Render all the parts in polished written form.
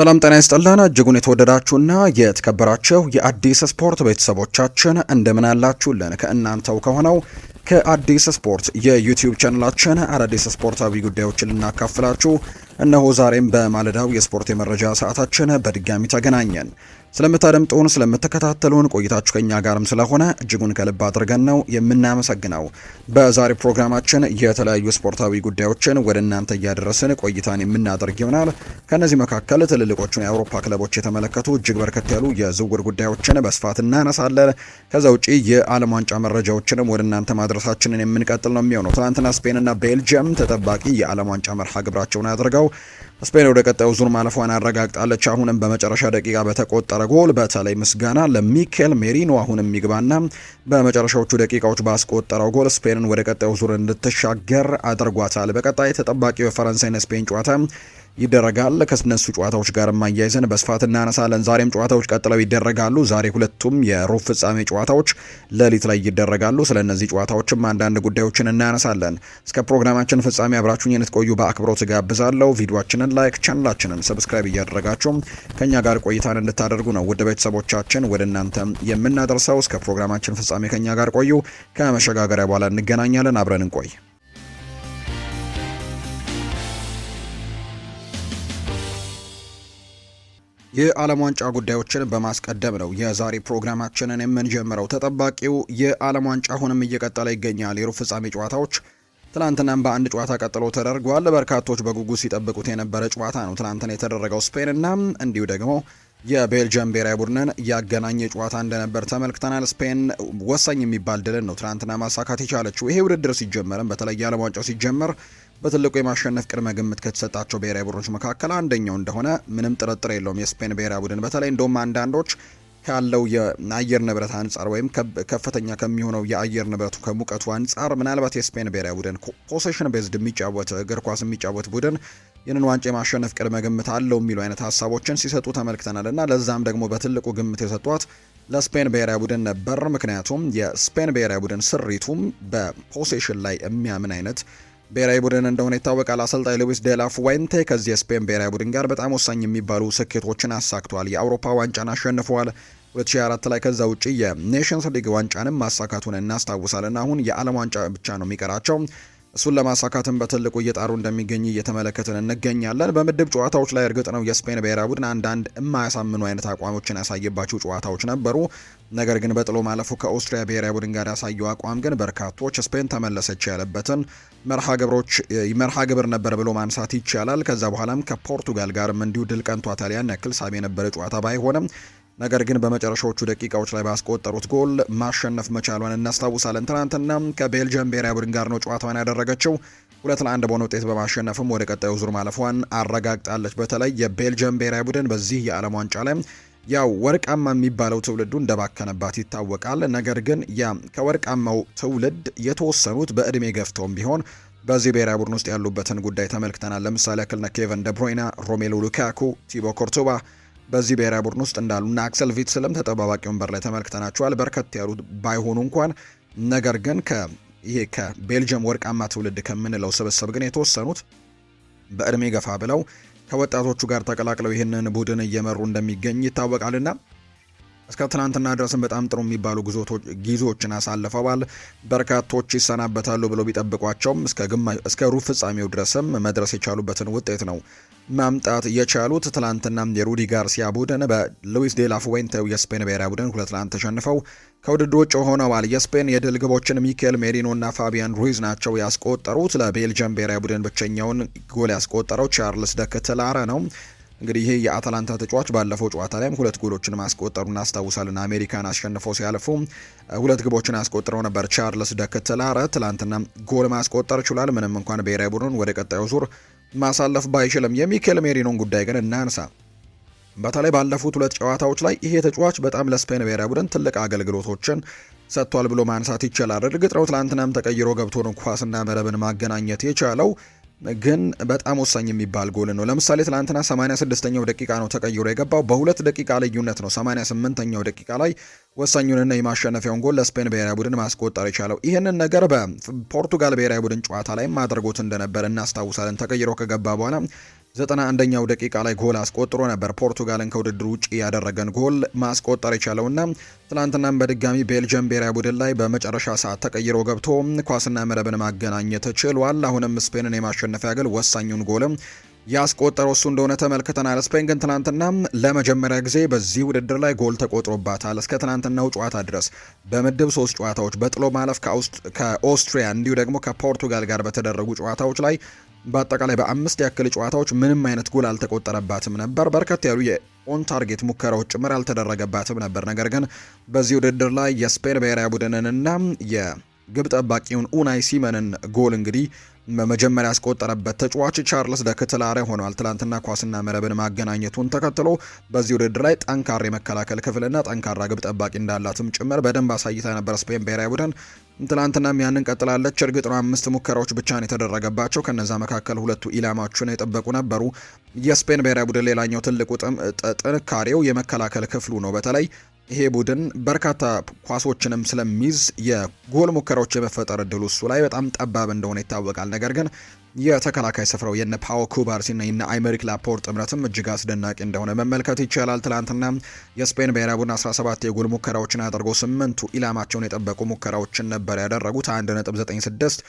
ሰላም ጤና ይስጥልን እጅጉን የተወደዳችሁና የተከበራችሁ የአዲስ ስፖርት ቤተሰቦቻችን እንደምን አላችሁልን? ከእናንተው ከሆነው ከአዲስ ስፖርት የዩቲዩብ ቻናላችን አዳዲስ ስፖርታዊ ጉዳዮችን ልናካፍላችሁ እነሆ ዛሬም በማለዳው የስፖርት የመረጃ ሰዓታችን በድጋሚ ተገናኘን። ስለምታደምጡን ስለምትከታተሉን ቆይታችሁ ከኛ ጋርም ስለሆነ እጅጉን ከልብ አድርገን ነው የምናመሰግነው። በዛሬ ፕሮግራማችን የተለያዩ ስፖርታዊ ጉዳዮችን ወደ እናንተ እያደረስን ቆይታን የምናደርግ ይሆናል። ከነዚህ መካከል ትልልቆቹን የአውሮፓ ክለቦች የተመለከቱ እጅግ በርከት ያሉ የዝውውር ጉዳዮችን በስፋት እናነሳለን። ከዛ ውጪ የዓለም ዋንጫ መረጃዎችንም ወደ እናንተ ማድረሳችንን የምንቀጥል ነው የሚሆነው። ትናንትና ስፔንና ቤልጅየም ተጠባቂ የዓለም ዋንጫ መርሃ ግብራቸውን አድርገው ስፔን ወደ ቀጣዩ ዙር ማለፏን አረጋግጣለች። አሁንም በመጨረሻ ደቂቃ በተቆጠረ ጎል በተለይ ምስጋና ለሚኬል ሜሪኖ አሁንም ይግባና በመጨረሻዎቹ ደቂቃዎች ባስቆጠረው ጎል ስፔንን ወደ ቀጣዩ ዙር እንድትሻገር አድርጓታል። በቀጣይ ተጠባቂው የፈረንሳይና ስፔን ጨዋታ ይደረጋል። ከነሱ ጨዋታዎች ጋር ማያይዘን በስፋት እናነሳለን። ዛሬም ጨዋታዎች ቀጥለው ይደረጋሉ። ዛሬ ሁለቱም የሩብ ፍጻሜ ጨዋታዎች ሌሊት ላይ ይደረጋሉ። ስለነዚህ ጨዋታዎችም አንዳንድ ጉዳዮችን እናነሳለን። እስከ ፕሮግራማችን ፍጻሜ አብራችሁኝ እንድትቆዩ በአክብሮት ጋብዛለሁ። ቪዲዮአችንን ላይክ፣ ቻናላችንን ሰብስክራይብ እያደረጋችሁ ከኛ ጋር ቆይታን እንድታደርጉ ነው ውድ ቤተሰቦቻችን ወደ እናንተ የምናደርሰው። እስከ ፕሮግራማችን ፍጻሜ ከኛ ጋር ቆዩ። ከመሸጋገሪያ በኋላ እንገናኛለን። አብረን እንቆይ። የዓለም ዋንጫ ጉዳዮችን በማስቀደም ነው የዛሬ ፕሮግራማችንን የምንጀምረው። ተጠባቂው የዓለም ዋንጫ አሁንም እየቀጠለ ይገኛል። የሩብ ፍጻሜ ጨዋታዎች ትናንትናም በአንድ ጨዋታ ቀጥሎ ተደርጓል። በርካቶች በጉጉት ሲጠብቁት የነበረ ጨዋታ ነው ትናንትና የተደረገው። ስፔንና እንዲሁ ደግሞ የቤልጅየም ብሔራዊ ቡድንን ያገናኘ ጨዋታ እንደነበር ተመልክተናል። ስፔን ወሳኝ የሚባል ድልን ነው ትናንትና ማሳካት የቻለችው። ይሄ ውድድር ሲጀመርም በተለይ የዓለም ዋንጫው ሲጀመር በትልቁ የማሸነፍ ቅድመ ግምት ከተሰጣቸው ብሔራዊ ቡድኖች መካከል አንደኛው እንደሆነ ምንም ጥርጥር የለውም የስፔን ብሔራዊ ቡድን። በተለይ እንደውም አንዳንዶች ካለው የአየር ንብረት አንጻር ወይም ከፍተኛ ከሚሆነው የአየር ንብረቱ ከሙቀቱ አንጻር ምናልባት የስፔን ብሔራዊ ቡድን ፖሴሽን ቤዝድ የሚጫወት እግር ኳስ የሚጫወት ቡድን ይህንን ዋንጫ የማሸነፍ ቅድመ ግምት አለው የሚሉ አይነት ሀሳቦችን ሲሰጡ ተመልክተናል እና ለዛም ደግሞ በትልቁ ግምት የሰጧት ለስፔን ብሔራዊ ቡድን ነበር። ምክንያቱም የስፔን ብሔራዊ ቡድን ስሪቱም በፖሴሽን ላይ የሚያምን አይነት ብሔራዊ ቡድን እንደሆነ ይታወቃል። አሰልጣኝ ሉዊስ ዴላ ፉዌንቴ ከዚህ የስፔን ብሔራዊ ቡድን ጋር በጣም ወሳኝ የሚባሉ ስኬቶችን አሳክቷል። የአውሮፓ ዋንጫን አሸንፈዋል 2004 ላይ። ከዛ ውጪ የኔሽንስ ሊግ ዋንጫንም ማሳካቱን እናስታውሳለን። አሁን የዓለም ዋንጫ ብቻ ነው የሚቀራቸው። እሱን ለማሳካትም በትልቁ እየጣሩ እንደሚገኝ እየተመለከትን እንገኛለን። በምድብ ጨዋታዎች ላይ እርግጥ ነው የስፔን ብሔራዊ ቡድን አንዳንድ የማያሳምኑ አይነት አቋሞችን ያሳየባቸው ጨዋታዎች ነበሩ። ነገር ግን በጥሎ ማለፉ ከኦስትሪያ ብሔራዊ ቡድን ጋር ያሳየው አቋም ግን በርካቶች ስፔን ተመለሰች ያለበትን መርሃ ግብር ነበር ብሎ ማንሳት ይቻላል። ከዛ በኋላም ከፖርቱጋል ጋርም እንዲሁ ድል ቀንቷታል። ያን ያክል ሳቢ የነበረ ጨዋታ ባይሆንም ነገር ግን በመጨረሻዎቹ ደቂቃዎች ላይ ባስቆጠሩት ጎል ማሸነፍ መቻሏን እናስታውሳለን። ትናንትና ከቤልጅየም ብሔራዊ ቡድን ጋር ነው ጨዋታዋን ያደረገችው። 2-1 በሆነ ውጤት በማሸነፍም ወደ ቀጣዩ ዙር ማለፏን አረጋግጣለች። በተለይ የቤልጅየም ብሔራዊ ቡድን በዚህ የዓለም ዋንጫ ላይ ያው ወርቃማ የሚባለው ትውልዱ እንደባከነባት ይታወቃል። ነገር ግን ከወርቃማው ትውልድ የተወሰኑት በእድሜ ገፍተውም ቢሆን በዚህ ብሔራዊ ቡድን ውስጥ ያሉበትን ጉዳይ ተመልክተናል። ለምሳሌ ያክል ኬቨን ደብሮይና፣ ሮሜሎ ሉካኩ፣ ቲቦ ኮርቱባ በዚህ ብሔራዊ ቡድን ውስጥ እንዳሉና አክሰል ቪትስልም ተጠባባቂ ወንበር ላይ ተመልክተናቸዋል። በርከት ያሉት ባይሆኑ እንኳን ነገር ግን ከቤልጅየም ወርቃማ ትውልድ ከምንለው ስብስብ ግን የተወሰኑት በእድሜ ገፋ ብለው ከወጣቶቹ ጋር ተቀላቅለው ይህንን ቡድን እየመሩ እንደሚገኝ ይታወቃልና እስከ ትናንትና ድረስም በጣም ጥሩ የሚባሉ ጊዜዎችን አሳልፈዋል። በርካቶች ይሰናበታሉ ብለው ቢጠብቋቸውም እስከ ሩብ ፍጻሜው ድረስም መድረስ የቻሉበትን ውጤት ነው ማምጣት የቻሉት። ትናንትና የሩዲ ጋርሲያ ቡድን በሉዊስ ዴላ ፉዌንቴው የስፔን ብሔራዊ ቡድን 2-1 ተሸንፈው ከውድድሩ ውጭ ሆነዋል። የስፔን የድል ግቦችን ሚኬል ሜሪኖ እና ፋቢያን ሩይዝ ናቸው ያስቆጠሩት። ለቤልጅየም ብሔራዊ ቡድን ብቸኛውን ጎል ያስቆጠረው ቻርልስ ደክትላረ ነው። እንግዲህ ይሄ የአታላንታ ተጫዋች ባለፈው ጨዋታ ላይም 2 ጎሎችን ማስቆጠሩን እናስታውሳለን። አሜሪካን አሸንፈው ሲያልፉ 2 ግቦችን አስቆጥረው ነበር። ቻርልስ ደክትላረ ትላንትና ጎል ማስቆጠር ችሏል። ምንም እንኳን ብሔራዊ ቡድኑን ወደ ቀጣዩ ዙር ማሳለፍ ባይችልም የሚኬል ሜሪኖን ጉዳይ ግን እናንሳ። በተለይ ባለፉት 2 ጨዋታዎች ላይ ይሄ ተጫዋች በጣም ለስፔን ብሔራዊ ቡድን ትልቅ አገልግሎቶችን ሰጥቷል ብሎ ማንሳት ይቻላል። እርግጥ ነው ትላንትናም ተቀይሮ ገብቶ ነው ኳስና መረብን ማገናኘት የቻለው ግን በጣም ወሳኝ የሚባል ጎል ነው። ለምሳሌ ትላንትና 86ኛው ደቂቃ ነው ተቀይሮ የገባው። በ2 ደቂቃ ልዩነት ነው 88ኛው ደቂቃ ላይ ወሳኙንና የማሸነፊያውን ጎል ለስፔን ብሔራዊ ቡድን ማስቆጠር የቻለው። ይህንን ነገር በፖርቱጋል ብሔራዊ ቡድን ጨዋታ ላይ ማድረጎት እንደነበር እናስታውሳለን። ተቀይሮ ከገባ በኋላ 91ኛው ደቂቃ ላይ ጎል አስቆጥሮ ነበር ፖርቱጋልን ከውድድሩ ውጪ ያደረገን ጎል ማስቆጠር የቻለውና ትላንትናም በድጋሚ ቤልጅየም ብሔራዊ ቡድን ላይ በመጨረሻ ሰዓት ተቀይሮ ገብቶ ኳስና መረብን ማገናኘት ችሏል። አሁንም ስፔንን የማሸነፊያ ጎል ወሳኙን ጎልም ያስቆጠረው እሱ እንደሆነ ተመልክተናል። ስፔን ግን ትናንትና ለመጀመሪያ ጊዜ በዚህ ውድድር ላይ ጎል ተቆጥሮባታል። እስከ ትናንትናው ጨዋታ ድረስ በምድብ 3 ጨዋታዎች በጥሎ ማለፍ ከኦስትሪያ እንዲሁ ደግሞ ከፖርቱጋል ጋር በተደረጉ ጨዋታዎች ላይ በአጠቃላይ በ5 ያክል ጨዋታዎች ምንም አይነት ጎል አልተቆጠረባትም ነበር። በርከት ያሉ የኦን ታርጌት ሙከራዎች ጭምር አልተደረገባትም ነበር። ነገር ግን በዚህ ውድድር ላይ የስፔን ብሔራዊ ቡድንንና የግብ ጠባቂውን ኡናይ ሲመንን ጎል እንግዲህ መጀመሪያ ያስቆጠረበት ተጫዋች ቻርልስ ደ ክትላሬ ሆኗል። ትላንትና ኳስና መረብን ማገናኘቱን ተከትሎ በዚህ ውድድር ላይ ጠንካራ የመከላከል ክፍልና ጠንካራ ግብ ጠባቂ እንዳላትም ጭምር በደንብ አሳይታ ነበር ስፔን ብሔራዊ ቡድን። ትላንትናም ያንን ቀጥላለች። እርግጥ ነው 5 ሙከራዎች ብቻ ነው የተደረገባቸው። ከነዛ መካከል 2ቱ ኢላማቸውን የጠበቁ ነበሩ። የስፔን ብሔራዊ ቡድን ሌላኛው ትልቁ ጥንካሬው የመከላከል ክፍሉ ነው። በተለይ ይሄ ቡድን በርካታ ኳሶችንም ስለሚይዝ የጎል ሙከራዎች የመፈጠር እድሉ እሱ ላይ በጣም ጠባብ እንደሆነ ይታወቃል። ነገር ግን የተከላካይ ስፍራው የነ ፓኦ ኩባርሲና የነ አይመሪክ ላፖርት ጥምረትም እጅግ አስደናቂ እንደሆነ መመልከት ይቻላል። ትላንትና የስፔን ብሔራዊ ቡድን 17 የጎል ሙከራዎችን አድርጎ 8ቱ ኢላማቸውን የጠበቁ ሙከራዎችን ነበር ያደረጉት። 1.96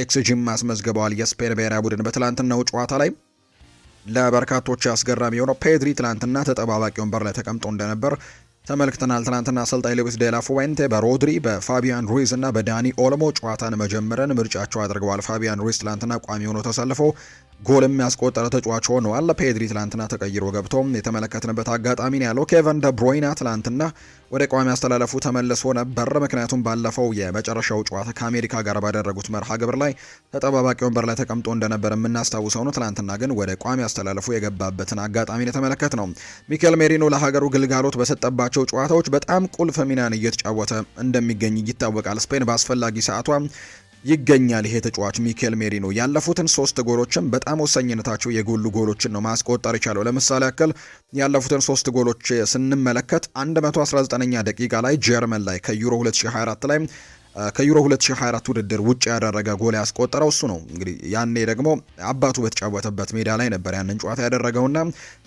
ኤክስጂም አስመዝግበዋል። የስፔን ብሔራዊ ቡድን በትላንትናው ጨዋታ ላይ ለበርካቶች አስገራሚ የሆነው ፔድሪ ትላንትና ተጠባባቂ ወንበር ላይ ተቀምጦ እንደነበር ተመልክተናል። ትናንትና አሰልጣኝ ሉዊስ ዴላ ፉዌንቴ በሮድሪ በፋቢያን ሩይዝ እና በዳኒ ኦልሞ ጨዋታን መጀመርን ምርጫቸው አድርገዋል። ፋቢያን ሩይዝ ትላንትና ቋሚ ሆኖ ተሰልፎ ጎልም ያስቆጠረ ተጫዋች ሆነዋል። ፔድሪ ትላንትና ተቀይሮ ገብቶ የተመለከትንበት አጋጣሚ ነው ያለው። ኬቨን ደ ብሮይና ትላንትና ወደ ቋሚ አስተላለፉ ተመልሶ ነበር። ምክንያቱም ባለፈው የመጨረሻው ጨዋታ ከአሜሪካ ጋር ባደረጉት መርሃ ግብር ላይ ተጠባባቂ ወንበር ላይ ተቀምጦ እንደነበር የምናስታውሰው ነው። ትላንትና ግን ወደ ቋሚ አስተላለፉ የገባበትን አጋጣሚ የተመለከት ነው። ሚኬል ሜሪኖ ለሀገሩ ግልጋሎት በሰጠባቸው ጨዋታዎች በጣም ቁልፍ ሚናን እየተጫወተ እንደሚገኝ ይታወቃል። ስፔን በአስፈላጊ ሰዓቷ ይገኛል። ይሄ ተጫዋች ሚኬል ሜሪኖ ያለፉትን 3 ጎሎችም በጣም ወሳኝነታቸው የጎሉ ጎሎችን ነው ማስቆጠር የቻለው። ለምሳሌ ያክል ያለፉትን 3 ጎሎች ስንመለከት 119ኛ ደቂቃ ላይ ጀርመን ላይ ከዩሮ 2024 ውድድር ውጭ ያደረገ ጎል ያስቆጠረው እሱ ነው። እንግዲህ ያኔ ደግሞ አባቱ በተጫወተበት ሜዳ ላይ ነበር ያንን ጨዋታ ያደረገውና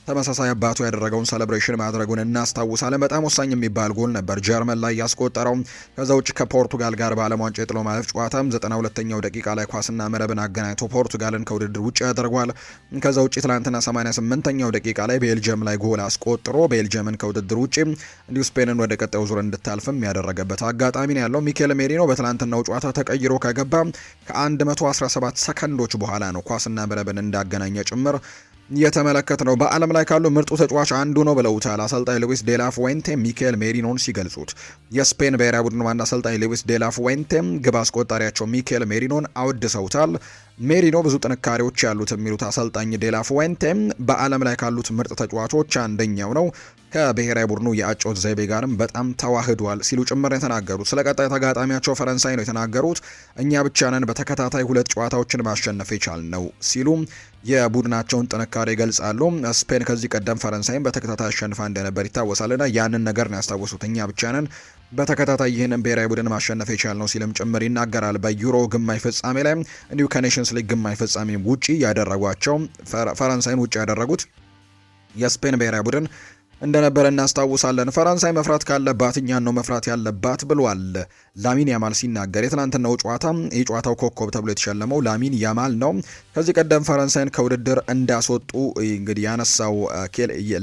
ተመሳሳይ አባቱ ያደረገውን ሴሌብሬሽን ማድረጉን እናስታውሳለን። በጣም ወሳኝ የሚባል ጎል ነበር ጀርመን ላይ ያስቆጠረው። ከዛ ውጭ ከፖርቱጋል ጋር በዓለም ዋንጫ የጥሎ ማለፍ ጨዋታም 92ኛው ደቂቃ ላይ ኳስና መረብን አገናኝቶ ፖርቱጋልን ከውድድር ውጭ ያደርጓል። ከዛ ውጭ ትላንትና 88ኛው ደቂቃ ላይ ቤልጅየም ላይ ጎል አስቆጥሮ ቤልጅየምን ከውድድር ውጭ እንዲሁ ስፔንን ወደ ቀጣዩ ዙር እንድታልፍም ያደረገበት አጋጣሚ ነው ያለው። ሚኬል ሜሪኖ በትላንትናው ጨዋታ ተቀይሮ ከገባ ከ117 ሰከንዶች በኋላ ነው ኳስና መረብን እንዳገናኘ ጭምር የተመለከት ነው። በዓለም ላይ ካሉ ምርጡ ተጫዋች አንዱ ነው ብለውታል አሰልጣኝ ሉዊስ ዴላ ፉዌንቴ ሚኬል ሜሪኖን ሲገልጹት። የስፔን ብሔራዊ ቡድን ዋና አሰልጣኝ ሉዊስ ዴላ ፉዌንቴ ግብ አስቆጣሪያቸው ሚኬል ሜሪኖን አወድሰውታል። ሜሪኖ ብዙ ጥንካሬዎች ያሉት የሚሉት አሰልጣኝ ዴላ ፉዌንቴ በዓለም ላይ ካሉት ምርጥ ተጫዋቾች አንደኛው ነው፣ ከብሔራዊ ቡድኑ የአጨዋወት ዘይቤ ጋርም በጣም ተዋህዷል ሲሉ ጭምር የተናገሩት። ስለ ቀጣይ ተጋጣሚያቸው ፈረንሳይ ነው የተናገሩት። እኛ ብቻ ነን በተከታታይ 2 ጨዋታዎችን ማሸነፍ የቻልነው ሲሉ የቡድናቸውን ጥንካሬ ይገልጻሉ። ስፔን ከዚህ ቀደም ፈረንሳይን በተከታታይ አሸንፋ እንደነበር ይታወሳልና ያንን ነገር ነው ያስታወሱት። እኛ ብቻ ነን በተከታታይ ይህንን ብሔራዊ ቡድን ማሸነፍ የቻልነው ሲልም ጭምር ይናገራል። በዩሮ ግማሽ ፍጻሜ ላይ እንዲሁ ከኔሽንስ ሊግ ግማሽ ፍጻሜ ውጪ ያደረጓቸው ፈረንሳይን ውጪ ያደረጉት የስፔን ብሔራዊ ቡድን እንደነበረ እናስታውሳለን። ፈረንሳይ መፍራት ካለባት እኛን ነው መፍራት ያለባት ብሏል ላሚን ያማል ሲናገር። የትናንትናው ጨዋታ የጨዋታው ኮከብ ተብሎ የተሸለመው ላሚን ያማል ነው። ከዚህ ቀደም ፈረንሳይን ከውድድር እንዳስወጡ እንግዲህ ያነሳው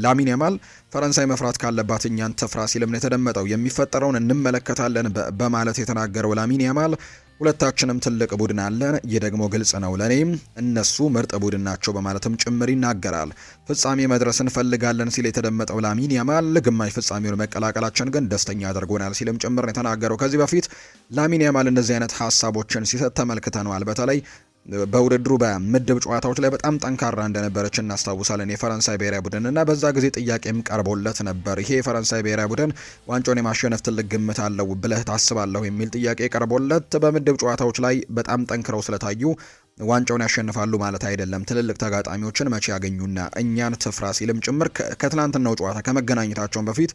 ላሚን ያማል ፈረንሳይ መፍራት ካለባት እኛን ትፍራ ሲልም ነው የተደመጠው። የሚፈጠረውን እንመለከታለን በማለት የተናገረው ላሚን ያማል ሁለታችንም ትልቅ ቡድን አለን፣ ይህ ደግሞ ግልጽ ነው ለኔም እነሱ ምርጥ ቡድን ናቸው በማለትም ጭምር ይናገራል። ፍጻሜ መድረስ እንፈልጋለን ሲል የተደመጠው ላሚን ያማል ግማሽ ፍጻሜውን መቀላቀላችን ግን ደስተኛ አድርጎናል ሲልም ጭምር የተናገረው። ከዚህ በፊት ላሚን ያማል እንደዚህ አይነት ሀሳቦችን ሲሰጥ ተመልክተነዋል። በተለይ በውድድሩ በምድብ ጨዋታዎች ላይ በጣም ጠንካራ እንደነበረች እናስታውሳለን የፈረንሳይ ብሔራዊ ቡድን እና በዛ ጊዜ ጥያቄም ቀርቦለት ነበር። ይሄ የፈረንሳይ ብሔራዊ ቡድን ዋንጫውን የማሸነፍ ትልቅ ግምት አለው ብለህ ታስባለሁ የሚል ጥያቄ ቀርቦለት በምድብ ጨዋታዎች ላይ በጣም ጠንክረው ስለታዩ ዋንጫውን ያሸንፋሉ ማለት አይደለም፣ ትልልቅ ተጋጣሚዎችን መቼ ያገኙና እኛን ትፍራ ሲልም ጭምር ከትናንትናው ጨዋታ ከመገናኘታቸውን በፊት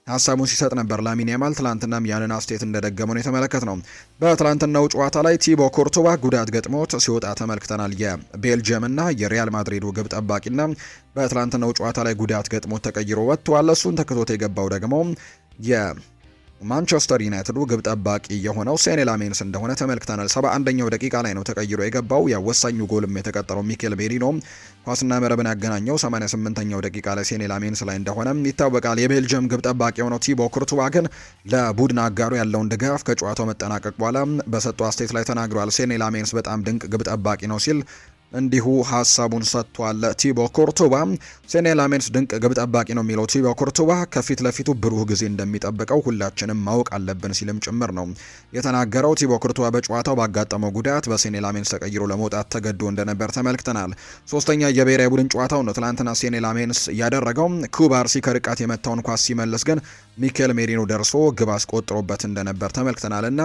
ሀሳቡን ሲሰጥ ነበር ላሚን ያማል። ትላንትናም ያንን አስቴት እንደደገመው ነው የተመለከትነው። በትላንትናው ጨዋታ ላይ ቲቦ ኮርቱባ ጉዳት ገጥሞት ሲወጣ ተመልክተናል። የቤልጅየም እና የሪያል ማድሪዱ ግብ ጠባቂና በትላንትናው ጨዋታ ላይ ጉዳት ገጥሞት ተቀይሮ ወጥቷል። እሱን ተክቶት የገባው ደግሞ ማንቸስተር ዩናይትዱ ግብ ጠባቂ የሆነው ሴኔ ላሜንስ እንደሆነ ተመልክተናል። 71ኛው ደቂቃ ላይ ነው ተቀይሮ የገባው። ወሳኙ ጎልም የተቀጠረው ሚኬል ሜሪኖ ኳስና መረብን ያገናኘው 88ኛው ደቂቃ ላይ ሴኔ ላሜንስ ላይ እንደሆነ ይታወቃል። የቤልጅየም ግብ ጠባቂ የሆነው ቲቦ ኩርቱዋ ግን ለቡድን አጋሩ ያለውን ድጋፍ ከጨዋታው መጠናቀቅ በኋላ በሰጠው አስተያየት ላይ ተናግሯል። ሴኔ ላሜንስ በጣም ድንቅ ግብ ጠባቂ ነው ሲል እንዲሁ ሀሳቡን ሰጥቷል። ቲቦ ኩርቱባ ሴኔ ላሜንስ ድንቅ ግብ ጠባቂ ነው የሚለው ቲቦ ኩርቱባ ከፊት ለፊቱ ብሩህ ጊዜ እንደሚጠብቀው ሁላችንም ማወቅ አለብን ሲልም ጭምር ነው የተናገረው። ቲቦ ኩርቱባ በጨዋታው ባጋጠመው ጉዳት በሴኔ ላሜንስ ተቀይሮ ለመውጣት ተገዶ እንደነበር ተመልክተናል። ሶስተኛ የብሔራዊ ቡድን ጨዋታው ነው ትላንትና ሴኔ ላሜንስ ያደረገው። ኩባርሲ ከርቀት የመታውን ኳስ ሲመልስ ግን ሚኬል ሜሪኖ ደርሶ ግብ አስቆጥሮበት እንደነበር ተመልክተናል። እና